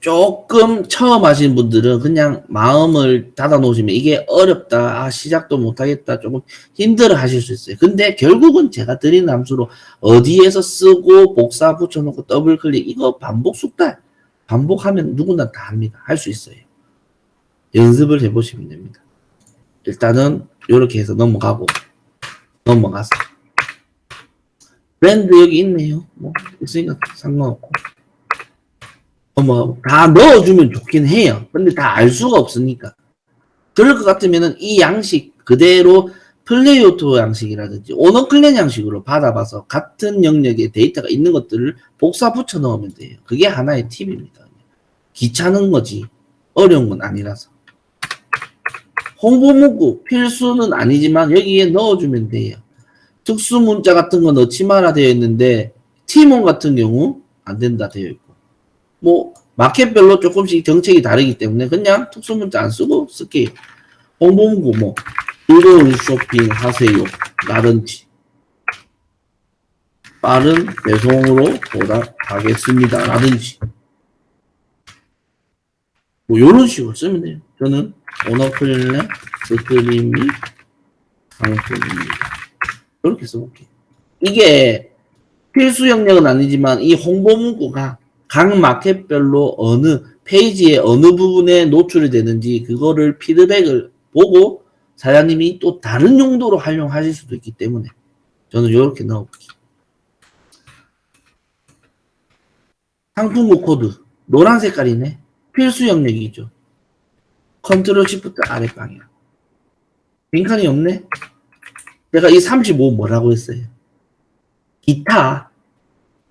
조금 처음 하신 분들은 그냥 마음을 닫아 놓으시면 이게 어렵다, 시작도 못하겠다, 조금 힘들어 하실 수 있어요. 근데 결국은 제가 드리는 함수로 어디에서 쓰고 복사 붙여놓고 더블 클릭, 이거 반복 숙달. 반복하면 누구나 다 합니다. 할 수 있어요. 연습을 해보시면 됩니다. 일단은 이렇게 해서 넘어가서 브랜드 여기 있네요. 뭐 있으니까 상관없고 다 넣어주면 좋긴 해요. 근데 다 알 수가 없으니까. 그럴 것 같으면은 이 양식 그대로 플레이오토 양식이라든지 오너클랜 양식으로 받아봐서 같은 영역에 데이터가 있는 것들을 복사 붙여 넣으면 돼요. 그게 하나의 팁입니다. 귀찮은 거지 어려운 건 아니라서. 홍보 문구 필수는 아니지만 여기에 넣어주면 돼요. 특수 문자 같은 거 넣지 마라 되어 있는데 팀원 같은 경우 안 된다 되어 있고, 뭐 마켓별로 조금씩 정책이 다르기 때문에 그냥 특수 문자 안 쓰고 쓸게요. 홍보 문구 뭐 즐거운 쇼핑 하세요 라든지 빠른 배송으로 도달하겠습니다 라든지 뭐 요런 식으로 쓰면 돼요. 저는 오너클랜 스크림이 상품입니다. 이렇게 써볼게요. 이게 필수 영역은 아니지만 이 홍보 문구가 각 마켓별로 어느 페이지의 어느 부분에 노출이 되는지 그거를 피드백을 보고 사장님이 또 다른 용도로 활용하실 수도 있기 때문에 저는 이렇게 넣어볼게요. 상품부 코드 노란 색깔이네. 필수 영역이죠. 컨트롤 시프트 아래 방향. 빈칸이 없네. 제가 이 35 뭐라고 했어요? 기타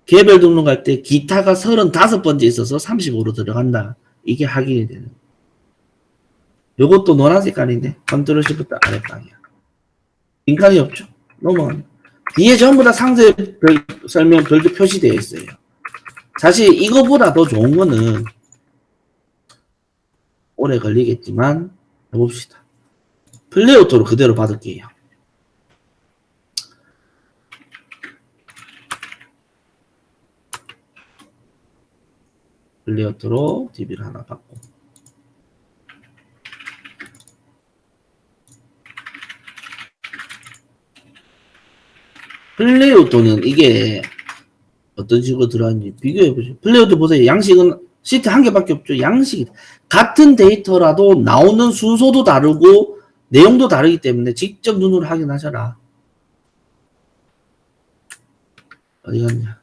개별 등록할 때 기타가 35번째 있어서 35로 들어간다. 이게 확인이 되는. 요것도 노란 색깔인데 컨트롤 시프트 아래 방향. 빈칸이 없죠. 넘어가네. 뒤에 전부 다 상세 설명 별도 표시되어 있어요. 사실 이거보다 더 좋은 거는 오래 걸리겠지만 해봅시다. 플레이어토로 그대로 받을게요. 플레이어토로 DB를 하나 받고 플레이어토는 이게 어떤 식으로 들어가는지 비교해보죠. 플레이어토 보세요. 양식은 시트 한 개밖에 없죠. 양식이 같은 데이터라도 나오는 순서도 다르고 내용도 다르기 때문에 직접 눈으로 확인하셔라. 어디 갔냐.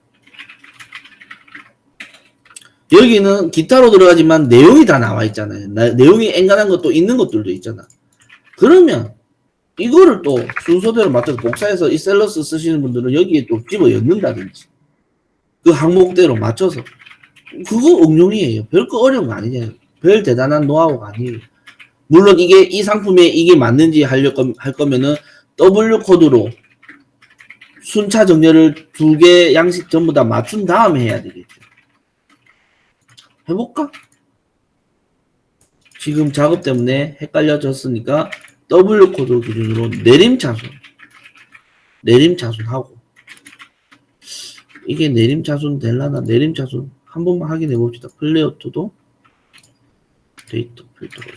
여기는 기타로 들어가지만 내용이 다 나와 있잖아요. 내용이 앵간한 것도 있는 것들도 있잖아. 그러면 이거를 또 순서대로 맞춰서 복사해서 이 셀러스 쓰시는 분들은 여기에 또 집어 엮는다든지 그 항목대로 맞춰서 그거 응용이에요. 별거 어려운 거 아니잖아요. 별 대단한 노하우가 아니에요. 물론 이게 이 상품에 이게 맞는지 할 거면은 W 코드로 순차 정렬을 2개 양식 전부 다 맞춘 다음에 해야 되겠죠. 해볼까? 지금 작업 때문에 헷갈려졌으니까 W 코드 기준으로 내림차순하고 이게 내림차순 될라나? 내림차순 한 번만 확인해 봅시다. 플레이어토도 데이터 필터로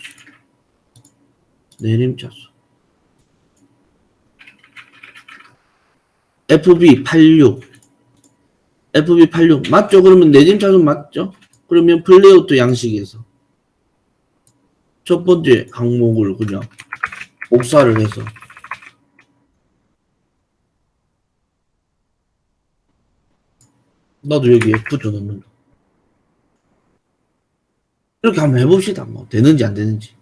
내림차순 FB86 맞죠? 그러면 내림차순 맞죠? 그러면 플레이어토 양식에서 첫 번째 항목을 그냥 복사를 해서 나도 여기 F 줘놓는다. 이렇게 한번 해봅시다. 뭐 되는지 안 되는지.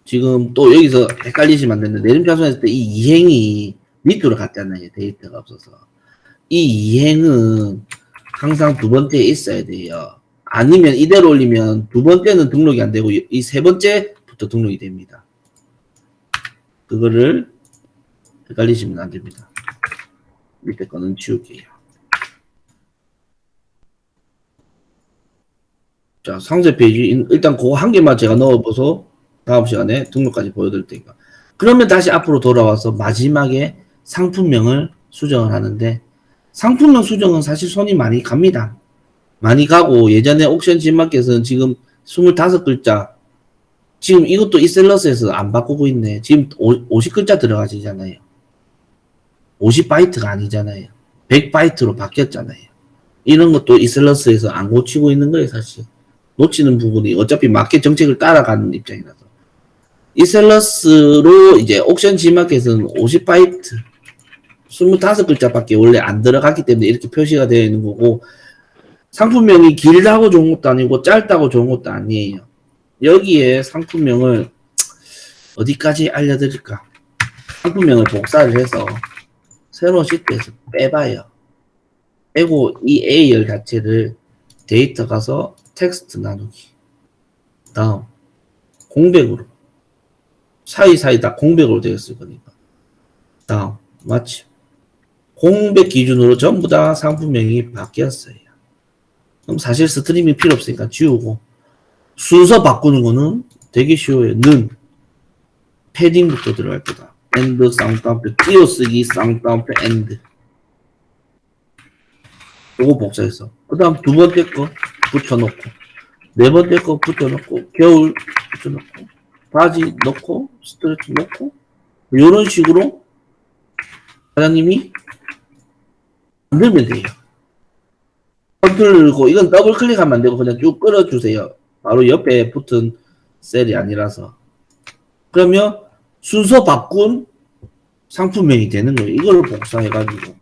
지금 또 여기서 헷갈리시면 안 되는데 내림차순 했을 때 이 이행이 밑으로 갔잖아요. 데이터가 없어서. 이 이행은 항상 두 번째에 있어야 돼요. 아니면 이대로 올리면 두 번째는 등록이 안 되고 이 세 번째부터 등록이 됩니다. 그거를 헷갈리시면 안 됩니다. 밑에 거는 지울게요. 자, 상세 페이지 일단 그거 한 개만 제가 넣어봐서 다음 시간에 등록까지 보여드릴 테니까. 그러면 다시 앞으로 돌아와서 마지막에 상품명을 수정을 하는데 상품명 수정은 사실 손이 많이 갑니다. 많이 가고 예전에 옥션 진마켓은 지금 25글자 지금 이것도 이 셀러스에서 안 바꾸고 있네. 지금 50글자 들어가지잖아요. 50바이트가 아니잖아요. 100바이트로 바뀌었잖아요. 이런 것도 이 셀러스에서 안 고치고 있는 거예요. 사실 놓치는 부분이 어차피 마켓 정책을 따라가는 입장이라서 이 셀러스로 이제 옥션 G마켓은 50바이트 25글자밖에 원래 안 들어갔기 때문에 이렇게 표시가 되어 있는 거고 상품명이 길다고 좋은 것도 아니고 짧다고 좋은 것도 아니에요. 여기에 상품명을 어디까지 알려드릴까? 상품명을 복사를 해서 새로운 시트에서 빼봐요. 빼고 이 AR 자체를 데이터 가서 텍스트 나누기 다음 공백으로 사이사이 다 공백으로 되어 있을 거니까 다음 마침 공백 기준으로 전부 다 상품명이 바뀌었어요. 그럼 사실 스트림이 필요 없으니까 지우고 순서 바꾸는 거는 되게 쉬워요. 는 패딩부터 들어갈 거다. 엔드 쌍따옴표 띄어쓰기 쌍따옴표 엔드 요거 복사해서 그 다음 두 번째 거 붙여놓고 네 번째 거 붙여놓고 겨울 붙여놓고 바지 넣고 스트레치 넣고 이런 식으로 사장님이 만들면 돼요. 컨트롤 누르고 이건 더블 클릭하면 안 되고 그냥 쭉 끌어주세요. 바로 옆에 붙은 셀이 아니라서. 그러면 순서 바꾼 상품명이 되는 거예요. 이걸 복사해가지고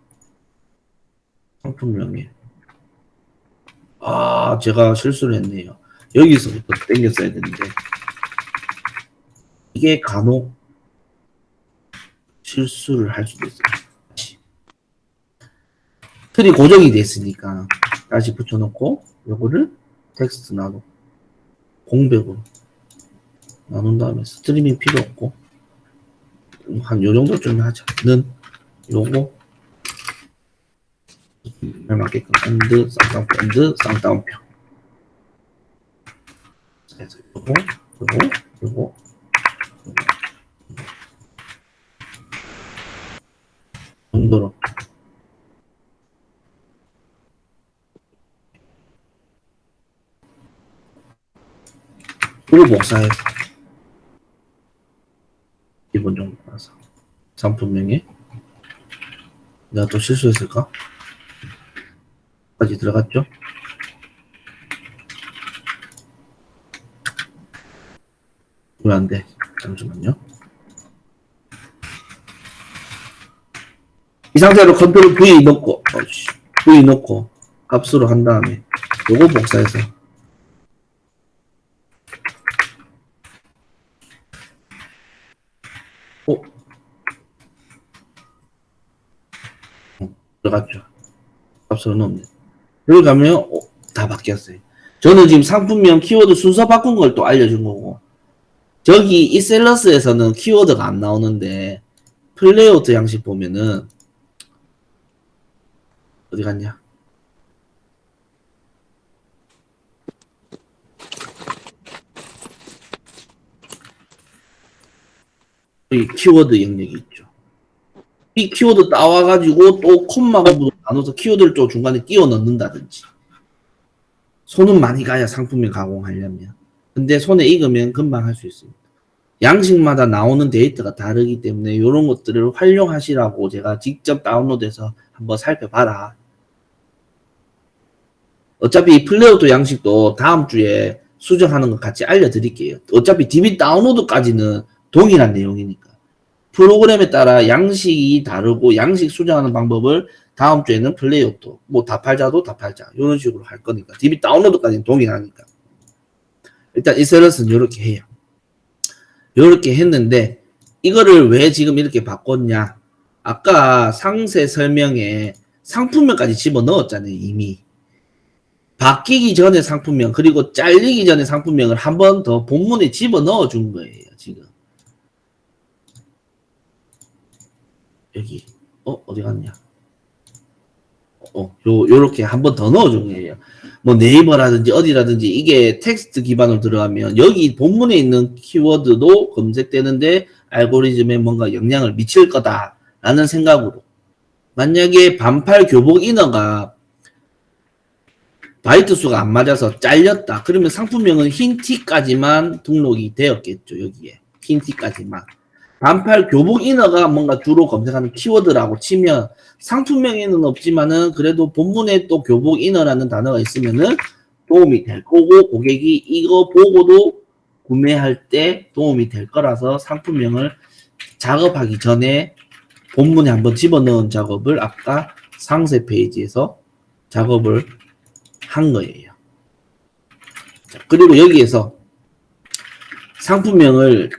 상품명에. 아, 제가 실수를 했네요. 여기서부터 땡겼어야 되는데 이게 간혹 실수를 할 수도 있어요. 틀이 고정이 됐으니까 다시 붙여놓고 요거를 텍스트 나누고 공백으로 나눈 다음에 스트리밍 필요 없고 한 요 정도쯤 하자. 는 요거 잘 맞게끔 엔드 쌍따옴표 엔드 쌍따옴표. 그래서 요거 정도로 그리고 복사해서 기본 정도 나서 상품명에 내가 또 실수했을까? 까지 들어갔죠? 왜 안 돼? 잠시만요. 이 상태로 컨트롤 V 넣고 V 넣고 값으로 한 다음에 요거 복사해서 들어갔죠. 값으로 넣으면 여기 가면 다 바뀌었어요. 저는 지금 상품명 키워드 순서 바꾼 걸 또 알려준 거고 저기 이 셀러스에서는 키워드가 안 나오는데 플레이아웃 양식 보면은 어디 갔냐? 여기 키워드 영역이 있죠. 이 키워드 따와가지고 또 콤마 부분으로 나눠서 키워드를 또 중간에 끼워 넣는다든지 손은 많이 가야 상품명 가공하려면 근데 손에 익으면 금방 할 수 있습니다. 양식마다 나오는 데이터가 다르기 때문에 이런 것들을 활용하시라고 제가 직접 다운로드해서 한번 살펴봐라. 어차피 플레이아웃 양식도 다음 주에 수정하는 거 같이 알려드릴게요. 어차피 DB 다운로드까지는 동일한 내용이니까. 프로그램에 따라 양식이 다르고 양식 수정하는 방법을 다음 주에는 플레이아웃도 뭐 다팔자도 다팔자 이런 식으로 할 거니까 DB 다운로드까지는 동일하니까 일단 이 셀러스는 이렇게 해요. 이렇게 했는데 이거를 왜 지금 이렇게 바꿨냐? 아까 상세 설명에 상품명까지 집어넣었잖아요. 이미 바뀌기 전에 상품명 그리고 잘리기 전에 상품명을 한 번 더 본문에 집어넣어 준 거예요. 지금 여기 어디 갔냐? 요렇게 한 번 더 넣어준 거예요. 뭐 네이버라든지 어디라든지 이게 텍스트 기반으로 들어가면 여기 본문에 있는 키워드도 검색되는데 알고리즘에 뭔가 영향을 미칠 거다라는 생각으로 만약에 반팔 교복 이너가 바이트 수가 안 맞아서 잘렸다. 그러면 상품명은 흰 티까지만 등록이 되었겠죠. 여기에 흰 티까지만. 반팔 교복 이너가 뭔가 주로 검색하는 키워드라고 치면 상품명에는 없지만은 그래도 본문에 또 교복 이너라는 단어가 있으면은 도움이 될 거고 고객이 이거 보고도 구매할 때 도움이 될 거라서 상품명을 작업하기 전에 본문에 한번 집어넣은 작업을 아까 상세 페이지에서 작업을 한 거예요. 자, 그리고 여기에서 상품명을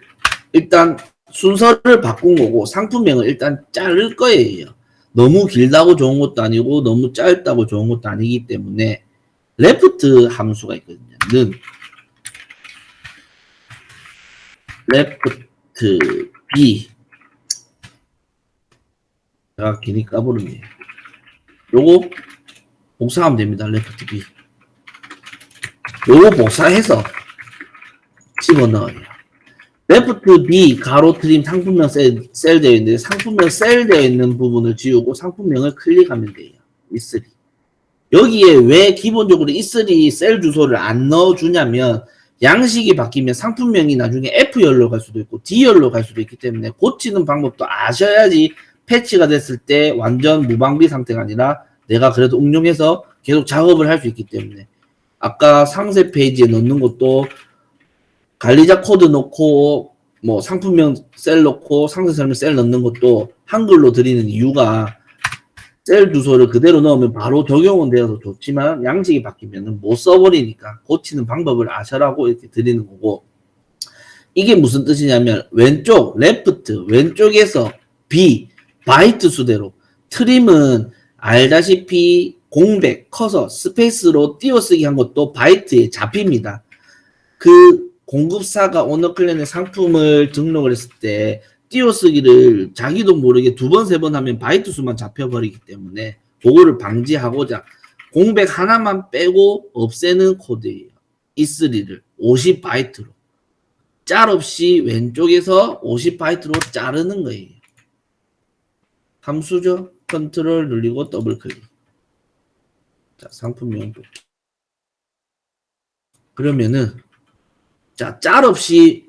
일단 순서를 바꾼 거고 상품명을 일단 자를 거예요. 너무 길다고 좋은 것도 아니고 너무 짧다고 좋은 것도 아니기 때문에 레프트 함수가 있거든요. 는 레프트 b 제가 괜히 까부르네요. 요거 복사하면 됩니다. 레프트 b 요거 복사해서 집어넣어요. 레프트 B 가로 트림 상품명 셀 되어 있는데 상품명 셀 되어 있는 부분을 지우고 상품명을 클릭하면 돼요. E3 여기에 왜 기본적으로 E3 셀 주소를 안 넣어주냐면 양식이 바뀌면 상품명이 나중에 F열로 갈 수도 있고 D열로 갈 수도 있기 때문에 고치는 방법도 아셔야지 패치가 됐을 때 완전 무방비 상태가 아니라 내가 그래도 응용해서 계속 작업을 할 수 있기 때문에 아까 상세 페이지에 넣는 것도 관리자 코드 넣고 뭐 상품명 셀 넣고 상세 설명 셀 넣는 것도 한글로 드리는 이유가 셀 주소를 그대로 넣으면 바로 적용은 되어서 좋지만 양식이 바뀌면 못 써버리니까 고치는 방법을 아셔라고 이렇게 드리는 거고, 이게 무슨 뜻이냐면 왼쪽 레프트 왼쪽에서 B 바이트 수대로 트림은 알다시피 공백 커서 스페이스로 띄어쓰기 한 것도 바이트에 잡힙니다. 그 공급사가 오너클랜의 상품을 등록을 했을 때 띄어쓰기를 자기도 모르게 2번, 3번 하면 바이트 수만 잡혀버리기 때문에 그거를 방지하고자 공백 하나만 빼고 없애는 코드예요. E3를 50바이트로 짤 없이 왼쪽에서 50바이트로 자르는 거예요. 함수죠. 컨트롤 누르고 더블 클릭. 자, 상품명 그러면은 자, 짤 없이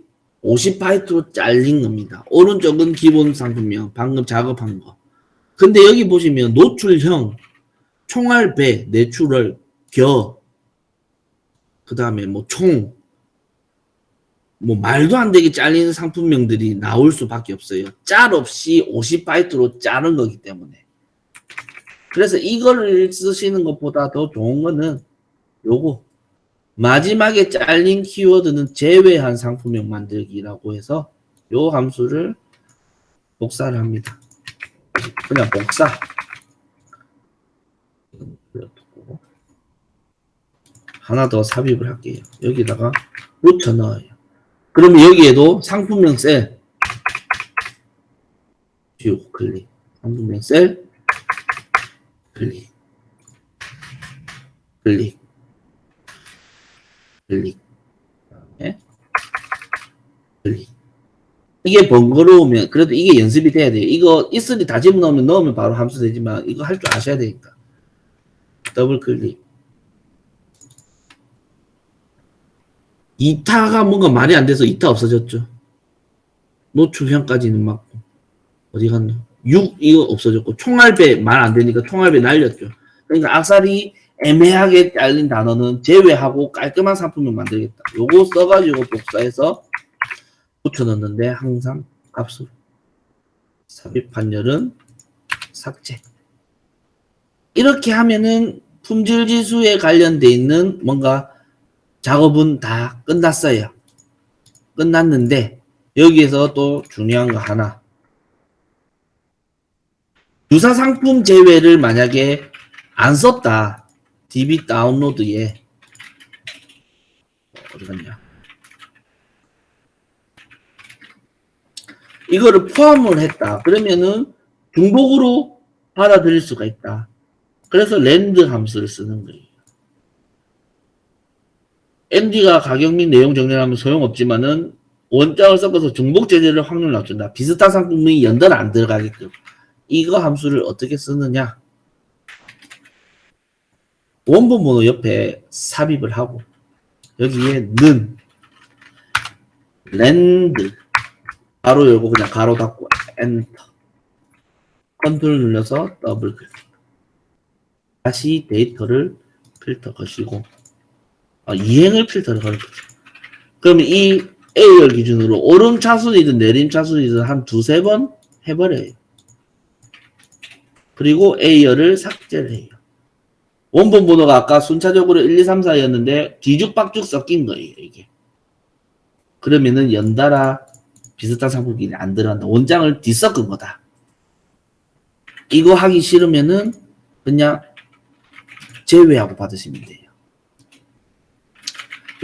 50바이트로 잘린 겁니다. 오른쪽은 기본 상품명, 방금 작업한 거. 근데 여기 보시면 노출형, 총알배, 내추럴, 그 다음에 뭐 총, 뭐 말도 안 되게 잘리는 상품명들이 나올 수밖에 없어요. 짤 없이 50바이트로 자른 거기 때문에. 그래서 이거를 쓰시는 것보다 더 좋은 거는 요거. 마지막에 잘린 키워드는 제외한 상품명 만들기라고 해서 요 함수를 복사를 합니다. 그냥 복사. 하나 더 삽입을 할게요. 여기다가 붙여 넣어요. 그러면 여기에도 상품명 셀 쭉 클릭. 상품명 셀 클릭. 클릭. 클릭. 네? 클릭. 이게 번거로우면 그래도 이게 연습이 돼야 돼요. 이거 E3 다 집어넣으면 넣으면 바로 함수 되지만 이거 할 줄 아셔야 되니까. 더블 클릭. 이타가 뭔가 말이 안 돼서 이타 없어졌죠. 노출형까지는 맞고. 어디 갔나? 6 이거 없어졌고 총알배 말 안 되니까 총알배 날렸죠. 그러니까 악살이 애매하게 잘린 단어는 제외하고 깔끔한 상품을 만들겠다. 요거 써가지고 복사해서 붙여넣는데 항상 값으로 삽입 판열은 삭제. 이렇게 하면은 품질 지수에 관련돼 있는 뭔가 작업은 다 끝났어요. 끝났는데 여기에서 또 중요한 거 하나. 유사 상품 제외를 만약에 안 썼다. DB 다운로드에 어디 갔냐? 이거를 포함을 했다. 그러면은 중복으로 받아들일 수가 있다. 그래서 랜드 함수를 쓰는 거예요. MD가 가격 및 내용 정리를 하면 소용없지만은 원장을 섞어서 중복 제재를 확률을 낮춘다. 비슷한 상품이 연달아 안 들어가게끔. 이거 함수를 어떻게 쓰느냐? 원본 번호 옆에 삽입을 하고 여기에 는 랜드 가로 열고 그냥 가로 닫고 엔터 컨트롤 눌러서 더블 클릭. 다시 데이터를 필터 거시고 이행을 필터를 걸거죠. 그러면 이 A열 기준으로 오름 차순이든 내림 차순이든 한 2-3번 해버려요. 그리고 A열을 삭제를 해요. 원본 번호가 아까 순차적으로 1, 2, 3, 4였는데 뒤죽박죽 섞인 거예요, 이게. 그러면은 연달아 비슷한 상품이 안 들어간다. 원장을 뒤섞은 거다. 이거 하기 싫으면은 그냥 제외하고 받으시면 돼요.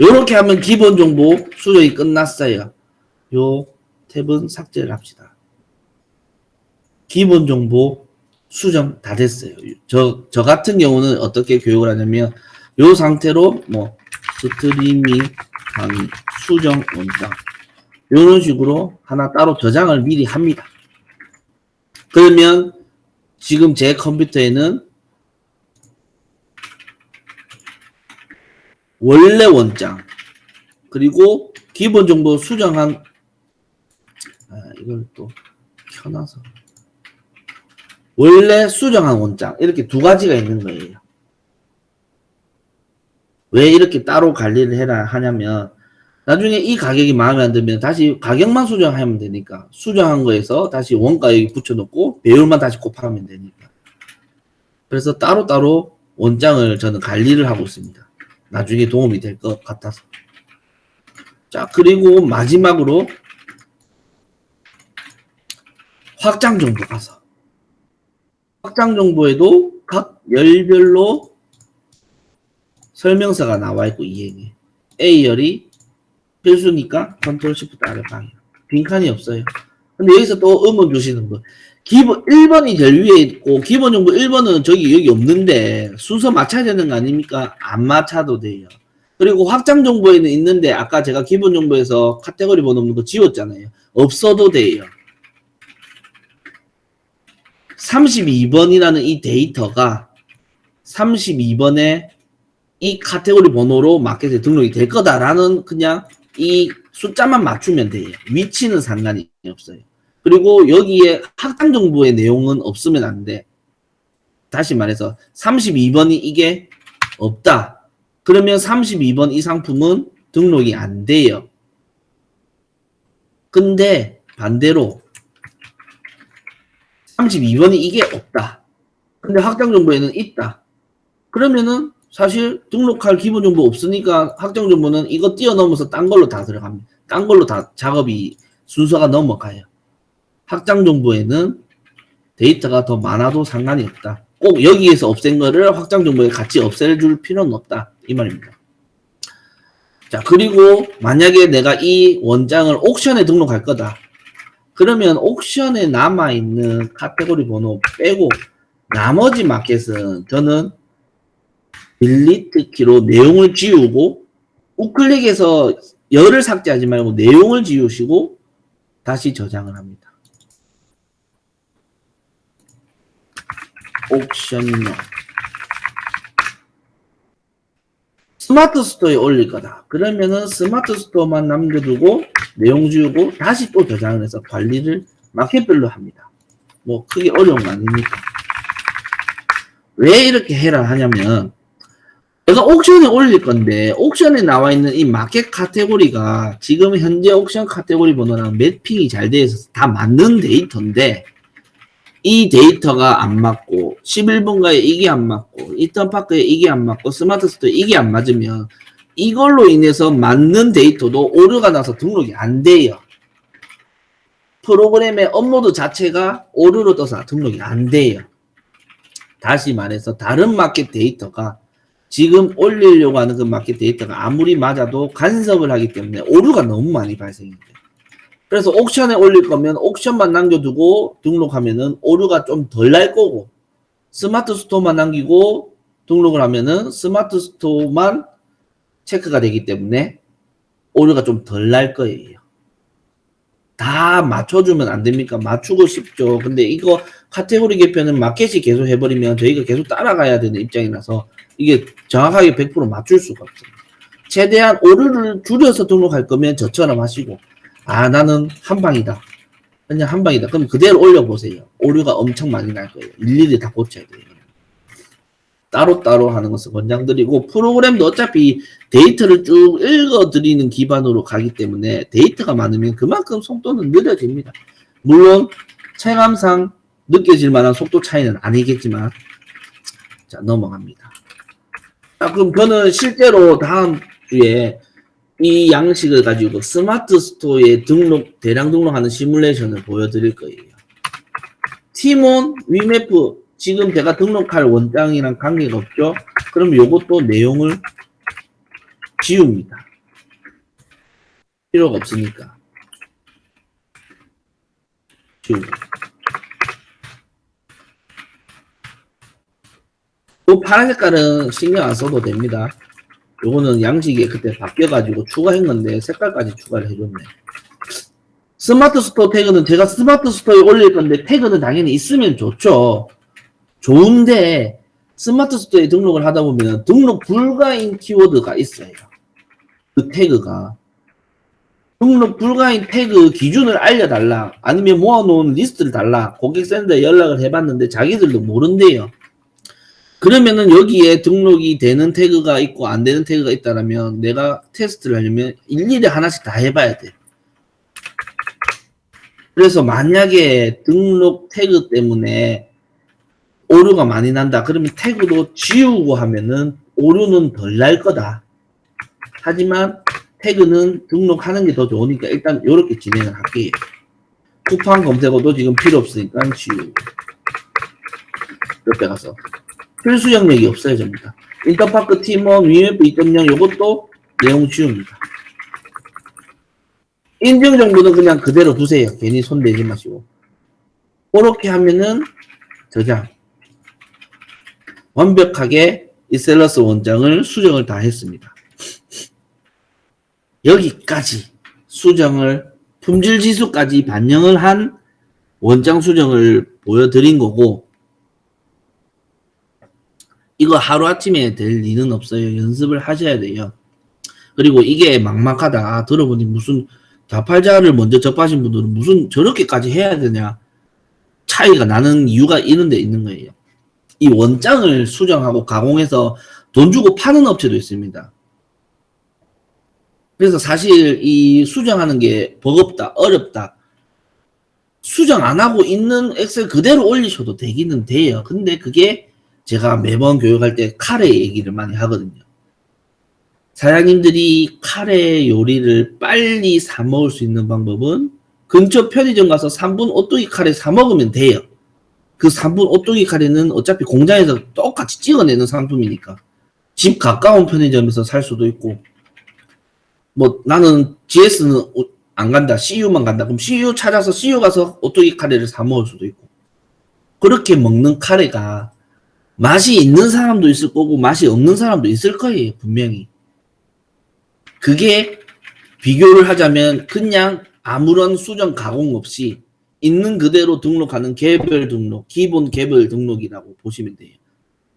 요렇게 하면 기본 정보 수정이 끝났어요. 요 탭은 삭제를 합시다. 기본 정보 수정 다 됐어요. 저 같은 경우는 어떻게 교육을 하냐면 요 상태로 뭐 스트리밍 강의 수정 원장 이런 식으로 하나 따로 저장을 미리 합니다. 그러면 지금 제 컴퓨터에는 원래 원장 그리고 기본 정보 수정한 이걸 또 켜놔서 원래 수정한 원장 이렇게 두 가지가 있는 거예요. 왜 이렇게 따로 관리를 해라 하냐면 나중에 이 가격이 마음에 안 들면 다시 가격만 수정하면 되니까 수정한 거에서 다시 원가 여기 붙여놓고 배율만 다시 곱하면 되니까. 그래서 따로따로 원장을 저는 관리를 하고 있습니다. 나중에 도움이 될 것 같아서. 자, 그리고 마지막으로 확장 정보 가서 확장 정보에도 각 열별로 설명서가 나와 있고 이행에 A열이 필수니까 컨트롤 시프트 아래 방향 빈칸이 없어요. 근데 여기서 또 의문 주시는 거 기본 1번이 제일 위에 있고 기본 정보 1번은 저기 여기 없는데 순서 맞춰야 되는 거 아닙니까? 안 맞춰도 돼요. 그리고 확장 정보에는 있는데 아까 제가 기본 정보에서 카테고리 번호 없는 거 지웠잖아요. 없어도 돼요. 32번이라는 이 데이터가 32번에 이 카테고리 번호로 마켓에 등록이 될 거다라는 그냥 이 숫자만 맞추면 돼요. 위치는 상관이 없어요. 그리고 여기에 확장 정보의 내용은 없으면 안 돼. 다시 말해서 32번이 이게 없다. 그러면 32번 이 상품은 등록이 안 돼요. 근데 반대로 32번이 이게 없다. 근데 확장 정보에는 있다. 그러면은 사실 등록할 기본 정보 없으니까 확장 정보는 이거 뛰어넘어서 딴 걸로 다 들어갑니다. 딴 걸로 다 작업이 순서가 넘어가요. 확장 정보에는 데이터가 더 많아도 상관이 없다. 꼭 여기에서 없앤 거를 확장 정보에 같이 없애줄 필요는 없다. 이 말입니다. 자, 그리고 만약에 내가 이 원장을 옥션에 등록할 거다. 그러면 옥션에 남아있는 카테고리 번호 빼고 나머지 마켓은 저는 딜리트 키로 내용을 지우고 우클릭해서 열을 삭제하지 말고 내용을 지우시고 다시 저장을 합니다. 옥션용 스마트 스토어에 올릴 거다. 그러면은 스마트 스토어만 남겨두고 내용 지우고 다시 또 저장을 해서 관리를 마켓별로 합니다. 뭐 크게 어려운 거 아니니까. 왜 이렇게 해라 하냐면 내가 옥션에 올릴 건데 옥션에 나와 있는 이 마켓 카테고리가 지금 현재 옥션 카테고리 번호랑 매핑이 잘 되어 있어서 다 맞는 데이터인데 이 데이터가 안 맞고 11번가에 이게 안 맞고 이턴파크에 이게 안 맞고 스마트 스토어에 이게 안 맞으면 이걸로 인해서 맞는 데이터도 오류가 나서 등록이 안 돼요. 프로그램의 업로드 자체가 오류로 떠서 등록이 안 돼요. 다시 말해서 다른 마켓 데이터가 지금 올리려고 하는 그 마켓 데이터가 아무리 맞아도 간섭을 하기 때문에 오류가 너무 많이 발생이 돼요. 그래서 옥션에 올릴 거면 옥션만 남겨두고 등록하면은 오류가 좀 덜 날 거고 스마트 스토어만 남기고 등록을 하면은 스마트 스토어만 체크가 되기 때문에 오류가 좀 덜 날 거예요. 다 맞춰주면 안 됩니까? 맞추고 싶죠. 근데 이거 카테고리 개편은 마켓이 계속 해버리면 저희가 계속 따라가야 되는 입장이라서 이게 정확하게 100% 맞출 수가 없어요. 최대한 오류를 줄여서 등록할 거면 저처럼 하시고 나는 한방이다. 그냥 한방이다. 그럼 그대로 올려보세요. 오류가 엄청 많이 날 거예요. 일일이 다 고쳐야 돼요. 따로따로 하는 것을 권장드리고 프로그램도 어차피 데이터를 쭉 읽어드리는 기반으로 가기 때문에 데이터가 많으면 그만큼 속도는 느려집니다. 물론 체감상 느껴질 만한 속도 차이는 아니겠지만 자 넘어갑니다. 자, 그럼 저는 실제로 다음 주에 이 양식을 가지고 스마트 스토어에 대량 등록하는 시뮬레이션을 보여드릴 거예요. 티몬, 위메프 지금 제가 등록할 원장이랑 관계가 없죠? 그럼 요것도 내용을 지웁니다. 필요가 없으니까. 지우고. 이 파란 색깔은 신경 안 써도 됩니다. 요거는 양식이 그때 바뀌어가지고 추가한 건데 색깔까지 추가를 해줬네. 스마트 스토어 태그는 제가 스마트 스토어에 올릴 건데 태그는 당연히 있으면 좋죠. 좋은데 스마트 스토어에 등록을 하다 보면 등록 불가인 키워드가 있어요. 그 태그가. 등록 불가인 태그 기준을 알려달라. 아니면 모아놓은 리스트를 달라. 고객센터에 연락을 해봤는데 자기들도 모른대요. 그러면은 여기에 등록이 되는 태그가 있고 안 되는 태그가 있다라면 내가 테스트를 하려면 일일이 하나씩 다 해봐야 돼. 그래서 만약에 등록 태그 때문에 오류가 많이 난다. 그러면 태그도 지우고 하면은 오류는 덜 날 거다. 하지만 태그는 등록하는 게 더 좋으니까 일단 이렇게 진행을 할게요. 쿠팡 검색어도 지금 필요 없으니까 지우고. 옆에 가서. 필수 영역이 없어집니다. 인터파크 팀원 위메프 2.0 이것도 내용 지웁니다. 인증 정보는 그냥 그대로 두세요. 괜히 손 대지 마시고. 그렇게 하면은 저장. 완벽하게 이셀러스 원장을 수정을 다 했습니다. 여기까지 수정을 품질 지수까지 반영을 한 원장 수정을 보여드린 거고, 이거 하루아침에 될 일은 없어요. 연습을 하셔야 돼요. 그리고 이게 막막하다. 들어보니 무슨 다팔자를 먼저 접하신 분들은 무슨 저렇게까지 해야 되냐. 차이가 나는 이유가 이런 데 있는 거예요. 이 원장을 수정하고 가공해서 돈 주고 파는 업체도 있습니다. 그래서 사실 이 수정하는 게 버겁다, 어렵다. 수정 안 하고 있는 엑셀 그대로 올리셔도 되기는 돼요. 근데 그게 제가 매번 교육할 때 카레 얘기를 많이 하거든요. 사장님들이 카레 요리를 빨리 사 먹을 수 있는 방법은 근처 편의점 가서 3분 오뚜기 카레 사 먹으면 돼요. 그 3분 오뚜기 카레는 어차피 공장에서 똑같이 찍어내는 상품이니까 집 가까운 편의점에서 살 수도 있고, 뭐 나는 GS는 안 간다, CU만 간다, 그럼 CU 찾아서 CU 가서 오뚜기 카레를 사 먹을 수도 있고. 그렇게 먹는 카레가 맛이 있는 사람도 있을 거고 맛이 없는 사람도 있을 거예요. 분명히. 그게 비교를 하자면 그냥 아무런 수정 가공 없이 있는 그대로 등록하는 개별 등록, 기본 개별 등록이라고 보시면 돼요.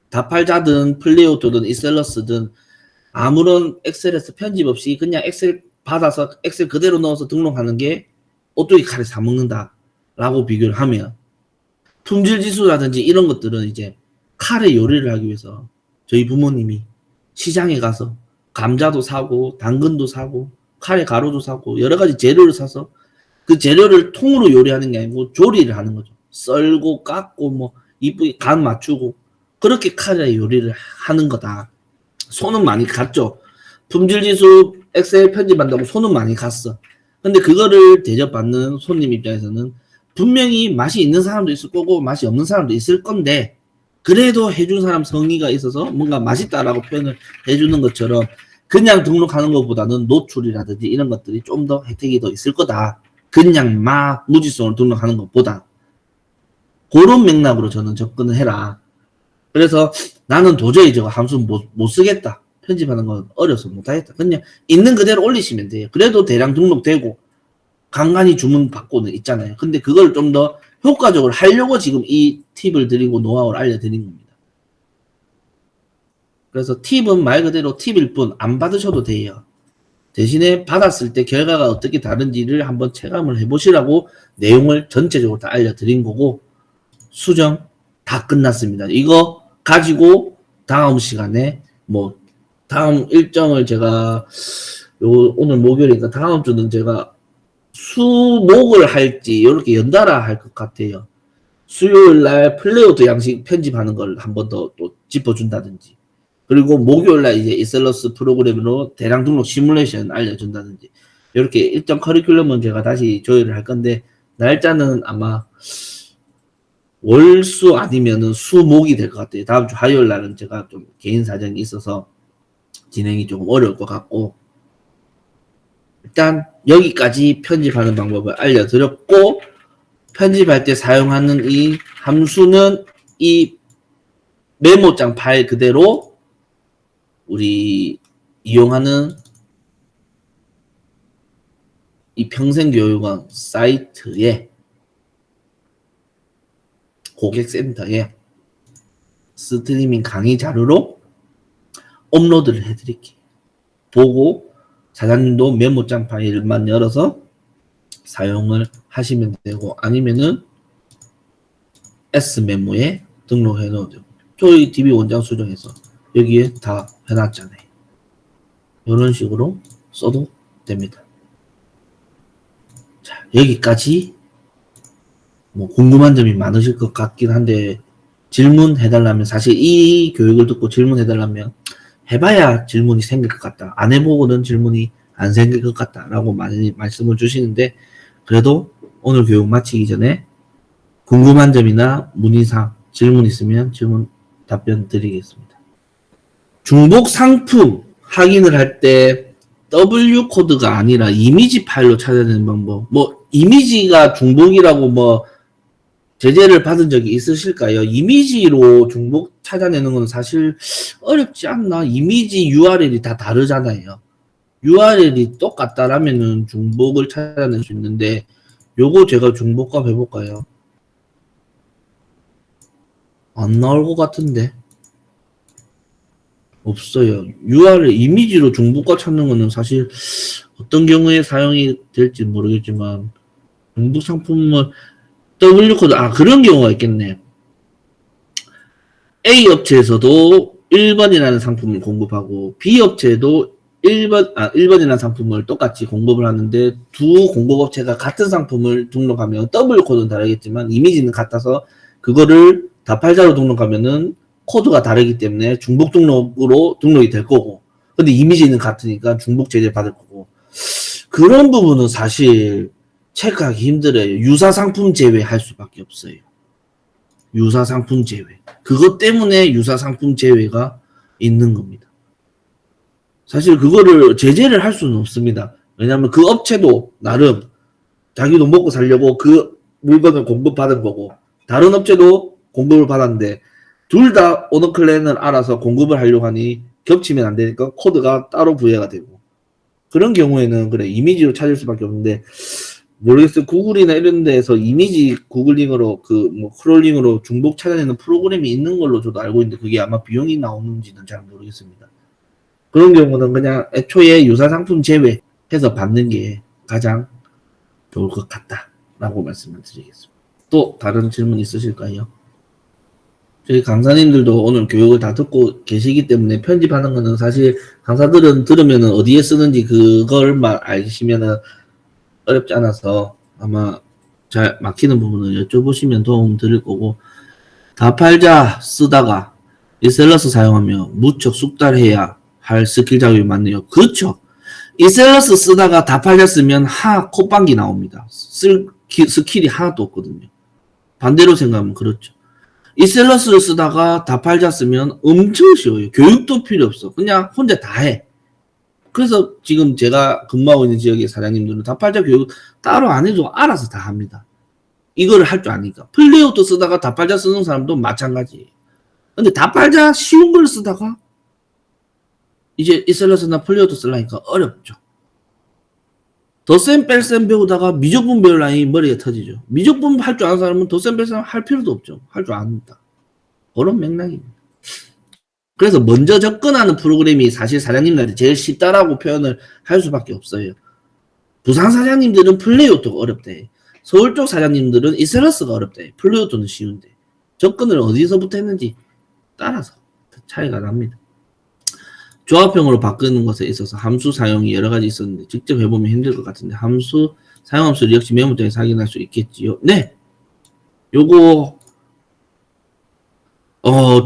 다팔자든 플레이오토든 이셀러스든 아무런 엑셀에서 편집 없이 그냥 엑셀 받아서 엑셀 그대로 넣어서 등록하는 게 오뚜기 카레 사 먹는다 라고 비교를 하면, 품질 지수라든지 이런 것들은 이제 카레 요리를 하기 위해서 저희 부모님이 시장에 가서 감자도 사고 당근도 사고 카레 가루도 사고 여러 가지 재료를 사서 그 재료를 통으로 요리하는 게 아니고 조리를 하는 거죠. 썰고 깎고 뭐 이쁘게 간 맞추고 그렇게 카레 요리를 하는 거다. 손은 많이 갔죠. 품질지수 엑셀 편집한다고 손은 많이 갔어. 근데 그거를 대접받는 손님 입장에서는 분명히 맛이 있는 사람도 있을 거고 맛이 없는 사람도 있을 건데, 그래도 해준 사람 성의가 있어서 뭔가 맛있다라고 표현을 해주는 것처럼 그냥 등록하는 것보다는 노출이라든지 이런 것들이 좀 더 혜택이 더 있을 거다. 그냥 막 무지성으로 등록하는 것보다. 그런 맥락으로 저는 접근을 해라. 그래서 나는 도저히 저거 함수 못 쓰겠다. 편집하는 건 어려서 못하겠다. 그냥 있는 그대로 올리시면 돼요. 그래도 대량 등록되고 간간히 주문 받고는 있잖아요. 근데 그걸 좀 더 효과적으로 하려고 지금 이 팁을 드리고 노하우를 알려드린 겁니다. 그래서 팁은 말 그대로 팁일 뿐 안 받으셔도 돼요. 대신에 받았을 때 결과가 어떻게 다른지를 한번 체감을 해보시라고 내용을 전체적으로 다 알려드린 거고, 수정 다 끝났습니다. 이거 가지고 다음 시간에 뭐 다음 일정을 제가 오늘 목요일이니까 다음 주는 제가 수목을 할지 이렇게 연달아 할 것 같아요. 수요일날 플레이오트 양식 편집하는 걸 한 번 더 또 짚어준다든지, 그리고 목요일날 이제 이셀러스 프로그램으로 대량 등록 시뮬레이션 알려준다든지, 이렇게 일정 커리큘럼은 제가 다시 조율을 할 건데, 날짜는 아마 월수 아니면은 수목이 될 것 같아요. 다음 주 화요일 날은 제가 좀 개인 사정이 있어서 진행이 조금 어려울 것 같고, 일단 여기까지 편집하는 방법을 알려드렸고, 편집할 때 사용하는 이 함수는 이 메모장 파일 그대로 우리 이용하는 이 평생교육원 사이트에 고객센터에 스트리밍 강의 자료로 업로드를 해드릴게요. 보고 사장님도 메모장 파일만 열어서 사용을 하시면 되고, 아니면은 S메모에 등록해 놓으면 되고, 저희 DB 원장 수정해서 여기에 다 해놨잖아요. 이런 식으로 써도 됩니다. 자, 여기까지 뭐 궁금한 점이 많으실 것 같긴 한데, 질문해달라면, 사실 이 교육을 듣고 질문해달라면 해봐야 질문이 생길 것 같다, 안 해보고는 질문이 안 생길 것 같다 라고 많이 말씀을 주시는데, 그래도 오늘 교육 마치기 전에 궁금한 점이나 문의사항, 질문 있으면 질문 답변 드리겠습니다. 중복 상품 확인을 할 때 W 코드가 아니라 이미지 파일로 찾아내는 방법, 뭐 이미지가 중복이라고 뭐 제재를 받은 적이 있으실까요? 이미지로 중복 찾아내는 건 사실 어렵지 않나? 이미지 URL이 다 다르잖아요. URL이 똑같다라면은 중복을 찾아낼 수 있는데, 요거 제가 중복값 해볼까요? 안 나올 것 같은데. 없어요. URL 이미지로 중복값 찾는 거는 사실 어떤 경우에 사용이 될지 모르겠지만, 중복 상품을 W 코드, 그런 경우가 있겠네. A 업체에서도 1번이라는 상품을 공급하고 B 업체에도 1번이라는 상품을 똑같이 공급을 하는데, 두 공급업체가 같은 상품을 등록하면 W 코드는 다르겠지만 이미지는 같아서 그거를 다팔자로 등록하면은 코드가 다르기 때문에 중복 등록으로 등록이 될 거고, 근데 이미지는 같으니까 중복 제재 받을 거고, 그런 부분은 사실 체크하기 힘들어요. 유사 상품 제외할 수밖에 없어요. 유사 상품 제외. 그것 때문에 유사 상품 제외가 있는 겁니다. 사실 그거를 제재를 할 수는 없습니다. 왜냐하면 그 업체도 나름 자기도 먹고 살려고 그 물건을 공급받은 거고, 다른 업체도 공급을 받았는데 둘 다 오너클랜을 알아서 공급을 하려고 하니 겹치면 안 되니까 코드가 따로 부여가 되고, 그런 경우에는 그래 이미지로 찾을 수밖에 없는데, 모르겠어요. 구글이나 이런 데에서 이미지 구글링으로 뭐 크롤링으로 중복 찾아내는 프로그램이 있는 걸로 저도 알고 있는데, 그게 아마 비용이 나오는지는 잘 모르겠습니다. 그런 경우는 그냥 애초에 유사 상품 제외해서 받는 게 가장 좋을 것 같다라고 말씀을 드리겠습니다. 또 다른 질문 있으실까요? 저희 강사님들도 오늘 교육을 다 듣고 계시기 때문에 편집하는 거는 사실 강사들은 들으면은 어디에 쓰는지 그걸만 알시면은 어렵지 않아서 아마 잘 막히는 부분을 여쭤보시면 도움 드릴 거고, 다팔자 쓰다가 이셀러스 사용하며 무척 숙달해야 할 스킬 작업이 많네요. 그렇죠. 이셀러스 쓰다가 다팔자 쓰면 콧방귀 나옵니다. 스킬이 하나도 없거든요. 반대로 생각하면 그렇죠. 이셀러스를 쓰다가 다팔자 쓰면 엄청 쉬워요. 교육도 필요 없어. 그냥 혼자 다 해. 그래서 지금 제가 근무하고 있는 지역의 사장님들은 다팔자 교육 따로 안 해도 알아서 다 합니다. 이거를 할 줄 아니까. 플레이어도 쓰다가 다팔자 쓰는 사람도 마찬가지예요. 근데 다팔자 쉬운 걸 쓰다가 이제 이셀러스나 플레이어도 쓰려니까 어렵죠. 덧셈 뺄셈 배우다가 미적분 배우려니 머리가 터지죠. 미적분 할 줄 아는 사람은 덧셈 뺄셈 할 필요도 없죠. 할 줄 안다. 그런 맥락입니다. 그래서 먼저 접근하는 프로그램이 사실 사장님들한테 제일 쉽다라고 표현을 할 수밖에 없어요. 부산 사장님들은 플레이오토가 어렵대. 서울 쪽 사장님들은 이셀러스가 어렵대. 플레이오토는 쉬운데. 접근을 어디서부터 했는지 따라서 차이가 납니다. 조합형으로 바꾸는 것에 있어서 함수 사용이 여러 가지 있었는데 직접 해보면 힘들 것 같은데, 함수 사용 함수를 역시 메모장에서 확인할 수 있겠지요. 네. 요거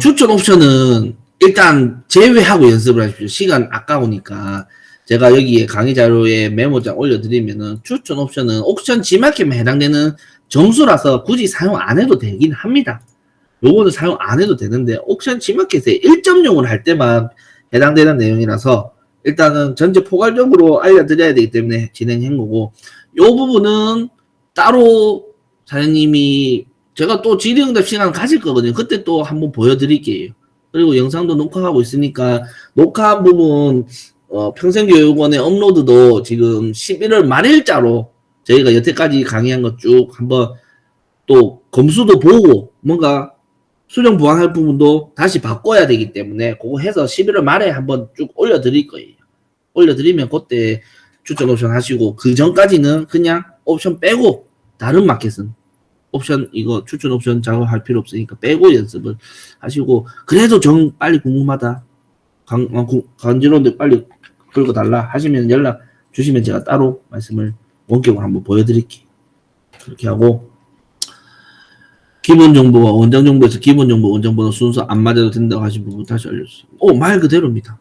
추천 옵션은 일단 제외하고 연습을 하십시오. 시간 아까우니까. 제가 여기에 강의 자료에 메모장 올려드리면은 추천 옵션은 옵션 G마켓에 해당되는 점수라서 굳이 사용 안 해도 되긴 합니다. 요거는 사용 안 해도 되는데, 옵션 G마켓에 1.0을 할 때만 해당되는 내용이라서 일단은 전체 포괄적으로 알려드려야 되기 때문에 진행한 거고, 요 부분은 따로 사장님이 제가 또 질의응답 시간 가질 거거든요. 그때 또 한번 보여드릴게요. 그리고 영상도 녹화하고 있으니까 녹화한 부분 평생교육원에 업로드도 지금 11월 말일자로 저희가 여태까지 강의한 것 쭉 한번 또 검수도 보고 뭔가 수정 보완할 부분도 다시 바꿔야 되기 때문에 그거 해서 11월 말에 한번 쭉 올려드릴 거예요. 올려드리면 그때 추천 옵션 하시고, 그 전까지는 그냥 옵션 빼고 다른 마켓은 옵션 이거 추천 옵션 작업할 필요 없으니까 빼고 연습을 하시고, 그래도 정 빨리 궁금하다, 간지러운데 빨리 긁어 달라 하시면 연락 주시면 제가 따로 말씀을 원격으로 한번 보여드릴게요. 그렇게 하고, 기본 정보와 원장 정보에서 기본 정보, 원장 번호 순서 안 맞아도 된다고 하신 부분 다시 알려주세요. 말 그대로입니다.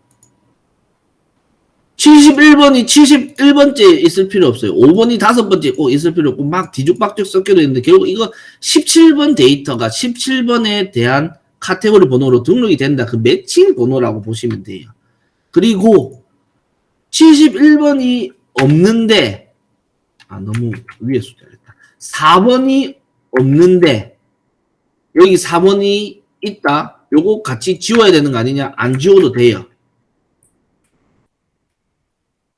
71번이 71번째 있을 필요 없어요. 5번이 5번째 꼭 있을 필요 없고, 막 뒤죽박죽 섞여져 있는데, 결국 이거 17번 데이터가 17번에 대한 카테고리 번호로 등록이 된다. 그 매칭 번호라고 보시면 돼요. 그리고 71번이 없는데, 너무 위에 숫자였다. 4번이 없는데 여기 4번이 있다. 요거 같이 지워야 되는 거 아니냐? 안 지워도 돼요.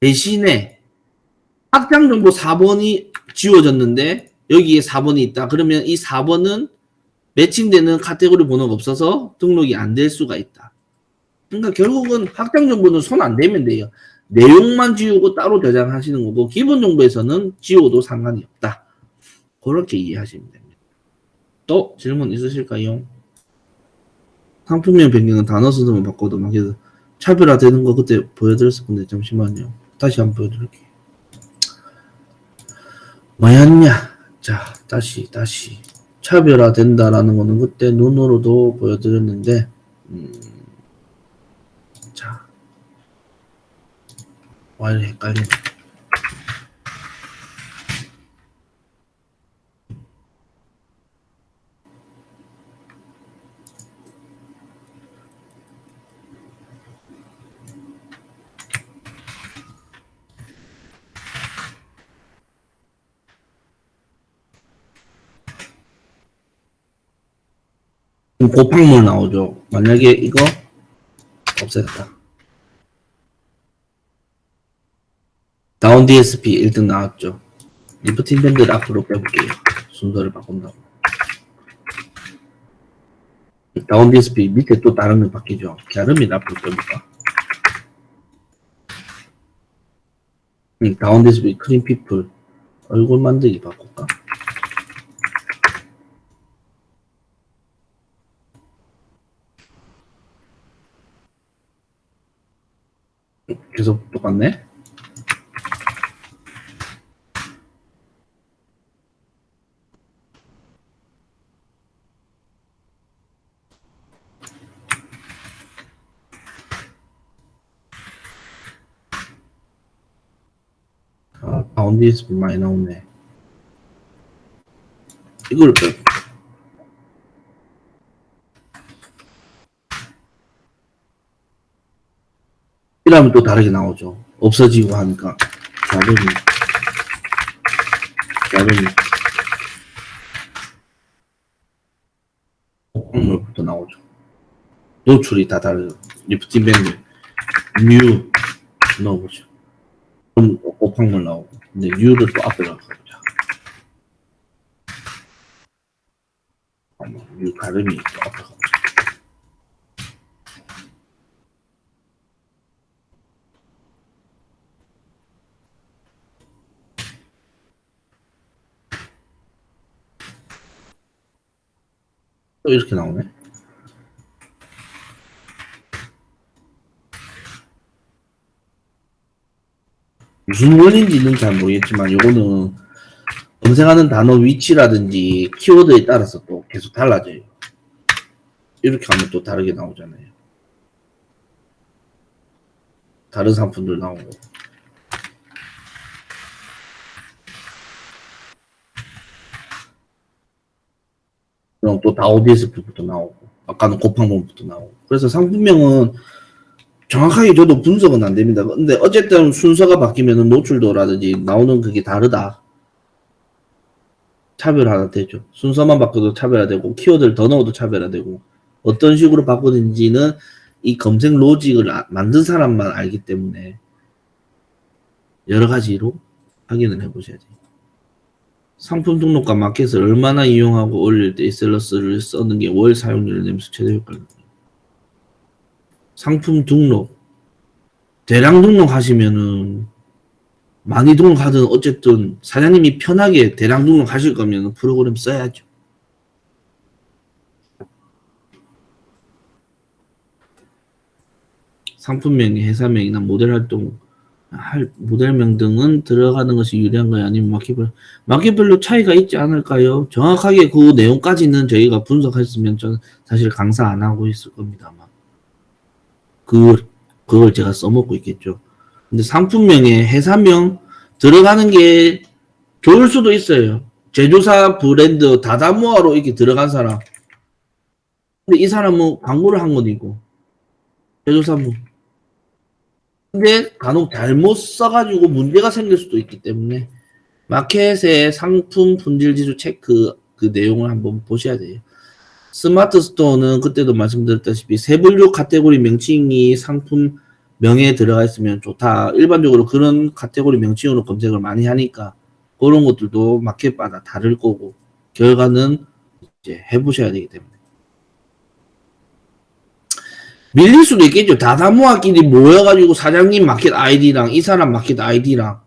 대신에 확장정보 4번이 지워졌는데 여기에 4번이 있다. 그러면 이 4번은 매칭되는 카테고리 번호가 없어서 등록이 안 될 수가 있다. 그러니까 결국은 확장정보는 손 안 대면 돼요. 내용만 지우고 따로 저장하시는 거고, 기본 정보에서는 지워도 상관이 없다. 그렇게 이해하시면 됩니다. 또 질문 있으실까요? 상품명 변경은 단어 순서만 바꿔도 막 해서 차별화되는 거 그때 보여드렸을 건데, 잠시만요. 다시 한번 보여드릴게요. 뭐였냐? 자, 다시 차별화된다라는 거는 그때 눈으로도 보여드렸는데, 자, 와 이래 헷갈리네. 곱항물 나오죠. 만약에 이거 없앴다. 다운 DSP 1등 나왔죠. 리프팅 밴드를 앞으로 빼볼게요. 순서를 바꾼다고. 다운 DSP 밑에 또 다른 거 바뀌죠. 갸름이를 앞으로 빼볼까? 다운 DSP 크림 피플 얼굴 만들기 바꿀까? 계속 똑같네? 다운 DSP 많이 나오네. 이걸 빼. 이러면 또 다르게 나오죠. 없어지고 하니까. 갸름이 곱항물부터 나오죠. 노출이 다 다르죠. 리프팅 밴드 뉴 넣어보죠. 그럼 곱항물 나오고, 근데 뉴를 또 앞에 넣어보자. 뉴 가름이 또 앞에 가보자. 또 이렇게 나오네. 무슨 원리인지는 잘 모르겠지만, 요거는 검색하는 단어 위치라든지 키워드에 따라서 또 계속 달라져요. 이렇게 하면 또 다르게 나오잖아요. 다른 상품들 나오고. 그럼 또 다운 DSP부터 나오고, 아까는 곱항물부터 나오고. 그래서 상품명은 정확하게 저도 분석은 안 됩니다. 근데 어쨌든 순서가 바뀌면 노출도라든지 나오는 그게 다르다. 차별화가 되죠. 순서만 바꿔도 차별화되고, 키워드를 더 넣어도 차별화되고, 어떤 식으로 바꾸는지는 이 검색 로직을 만든 사람만 알기 때문에 여러 가지로 확인을 해보셔야지. 상품 등록과 마켓을 얼마나 이용하고 올릴 때 셀러스를 써는 게 월 사용률을 내면서 최대 효과를. 상품 등록 대량 등록하시면은 많이 등록하든 어쨌든 사장님이 편하게 대량 등록하실 거면 프로그램 써야죠. 상품명이 회사명이나 모델 활동 모델명 등은 들어가는 것이 유리한가요? 아니면 마켓별로 차이가 있지 않을까요? 정확하게 그 내용까지는 저희가 분석했으면 전 사실 강사 안 하고 있을 겁니다. 아마. 그걸 제가 써먹고 있겠죠. 근데 상품명에 회사명 들어가는 게 좋을 수도 있어요. 제조사 브랜드 다다모아로 이렇게 들어간 사람. 근데 이 사람은 광고를 한 건 있고, 제조사 뭐. 근데 간혹 잘못 써가지고 문제가 생길 수도 있기 때문에 마켓의 상품 품질 지수 체크 그 내용을 한번 보셔야 돼요. 스마트 스토어는 그때도 말씀드렸다시피 세분류 카테고리 명칭이 상품 명에 들어가 있으면 좋다. 일반적으로 그런 카테고리 명칭으로 검색을 많이 하니까 그런 것들도 마켓마다 다를 거고 결과는 이제 해보셔야 되기 때문에 밀릴 수도 있겠죠. 다다모아끼리 모여가지고 사장님 마켓 아이디랑 이 사람 마켓 아이디랑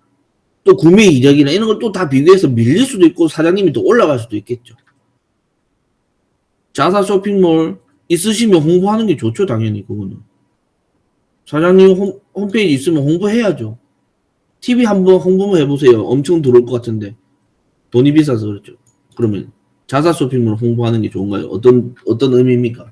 또 구매 이력이나 이런 걸 또 다 비교해서 밀릴 수도 있고 사장님이 또 올라갈 수도 있겠죠. 자사 쇼핑몰 있으시면 홍보하는 게 좋죠. 당연히 그거는. 사장님 홈페이지 있으면 홍보해야죠. TV 한번 홍보만 해보세요. 엄청 들어올 것 같은데 돈이 비싸서 그렇죠. 그러면 자사 쇼핑몰 홍보하는 게 좋은가요? 어떤 의미입니까?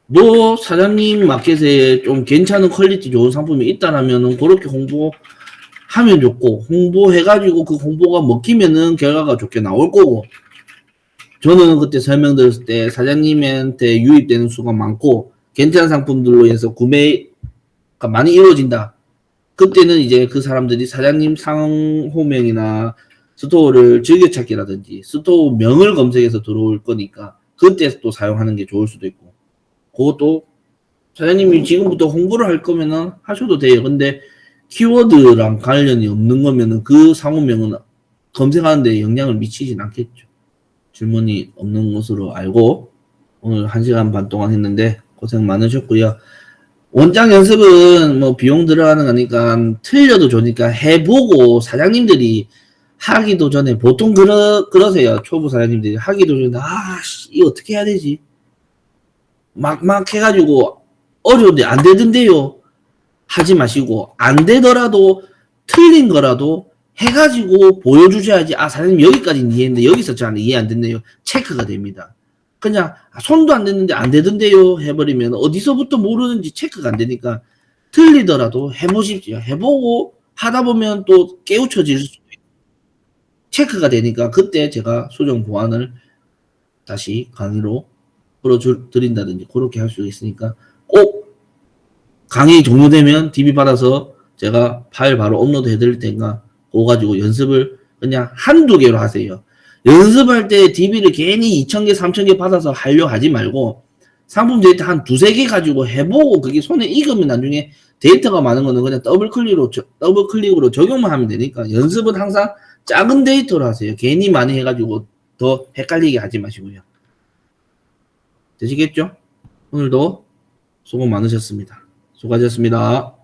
너 사장님 마켓에 좀 괜찮은 퀄리티 좋은 상품이 있다라면은 그렇게 홍보하면 좋고 홍보해가지고 그 홍보가 먹히면은 결과가 좋게 나올 거고 저는 그때 설명드렸을 때 사장님한테 유입되는 수가 많고 괜찮은 상품들로 해서 구매가 많이 이루어진다. 그때는 이제 그 사람들이 사장님 상호명이나 스토어를 즐겨찾기라든지 스토어 명을 검색해서 들어올 거니까 그때 또 사용하는 게 좋을 수도 있고 그것도 사장님이 지금부터 홍보를 할 거면은 하셔도 돼요. 근데 키워드랑 관련이 없는 거면은 그 상호명은 검색하는데 영향을 미치진 않겠죠. 질문이 없는 것으로 알고 오늘 1시간 반 동안 했는데 고생 많으셨고요. 원장 연습은 뭐 비용 들어가는 거니까 틀려도 좋으니까 해보고 사장님들이 하기도 전에 보통 그러세요. 초보 사장님들이 하기도 전에 이거 어떻게 해야 되지? 막 해가지고 어려운데 안 되던데요. 하지 마시고 안 되더라도 틀린 거라도 해가지고 보여주셔야지 사장님 여기까지는 이해했는데 여기서 저는 이해 안 됐네요. 체크가 됩니다. 그냥 손도 안 됐는데 안 되던데요 해버리면 어디서부터 모르는지 체크가 안 되니까 틀리더라도 해보십시오. 해보고 하다 보면 또 깨우쳐질 수도 있고 체크가 되니까 그때 제가 수정 보완을 다시 강의로 풀어드린다든지 그렇게 할 수 있으니까 꼭 강의 종료되면 DB 받아서 제가 파일 바로 업로드 해드릴 테니까 그거 가지고 연습을 그냥 한두 개로 하세요. 연습할 때 DB를 괜히 2,000개, 3,000개 받아서 하려 하지 말고 상품 데이터 한 두세 개 가지고 해보고 그게 손에 익으면 나중에 데이터가 많은 거는 그냥 더블 클릭으로 적용만 하면 되니까 연습은 항상 작은 데이터로 하세요. 괜히 많이 해가지고 더 헷갈리게 하지 마시고요. 되시겠죠? 오늘도 수고 많으셨습니다. 수고하셨습니다.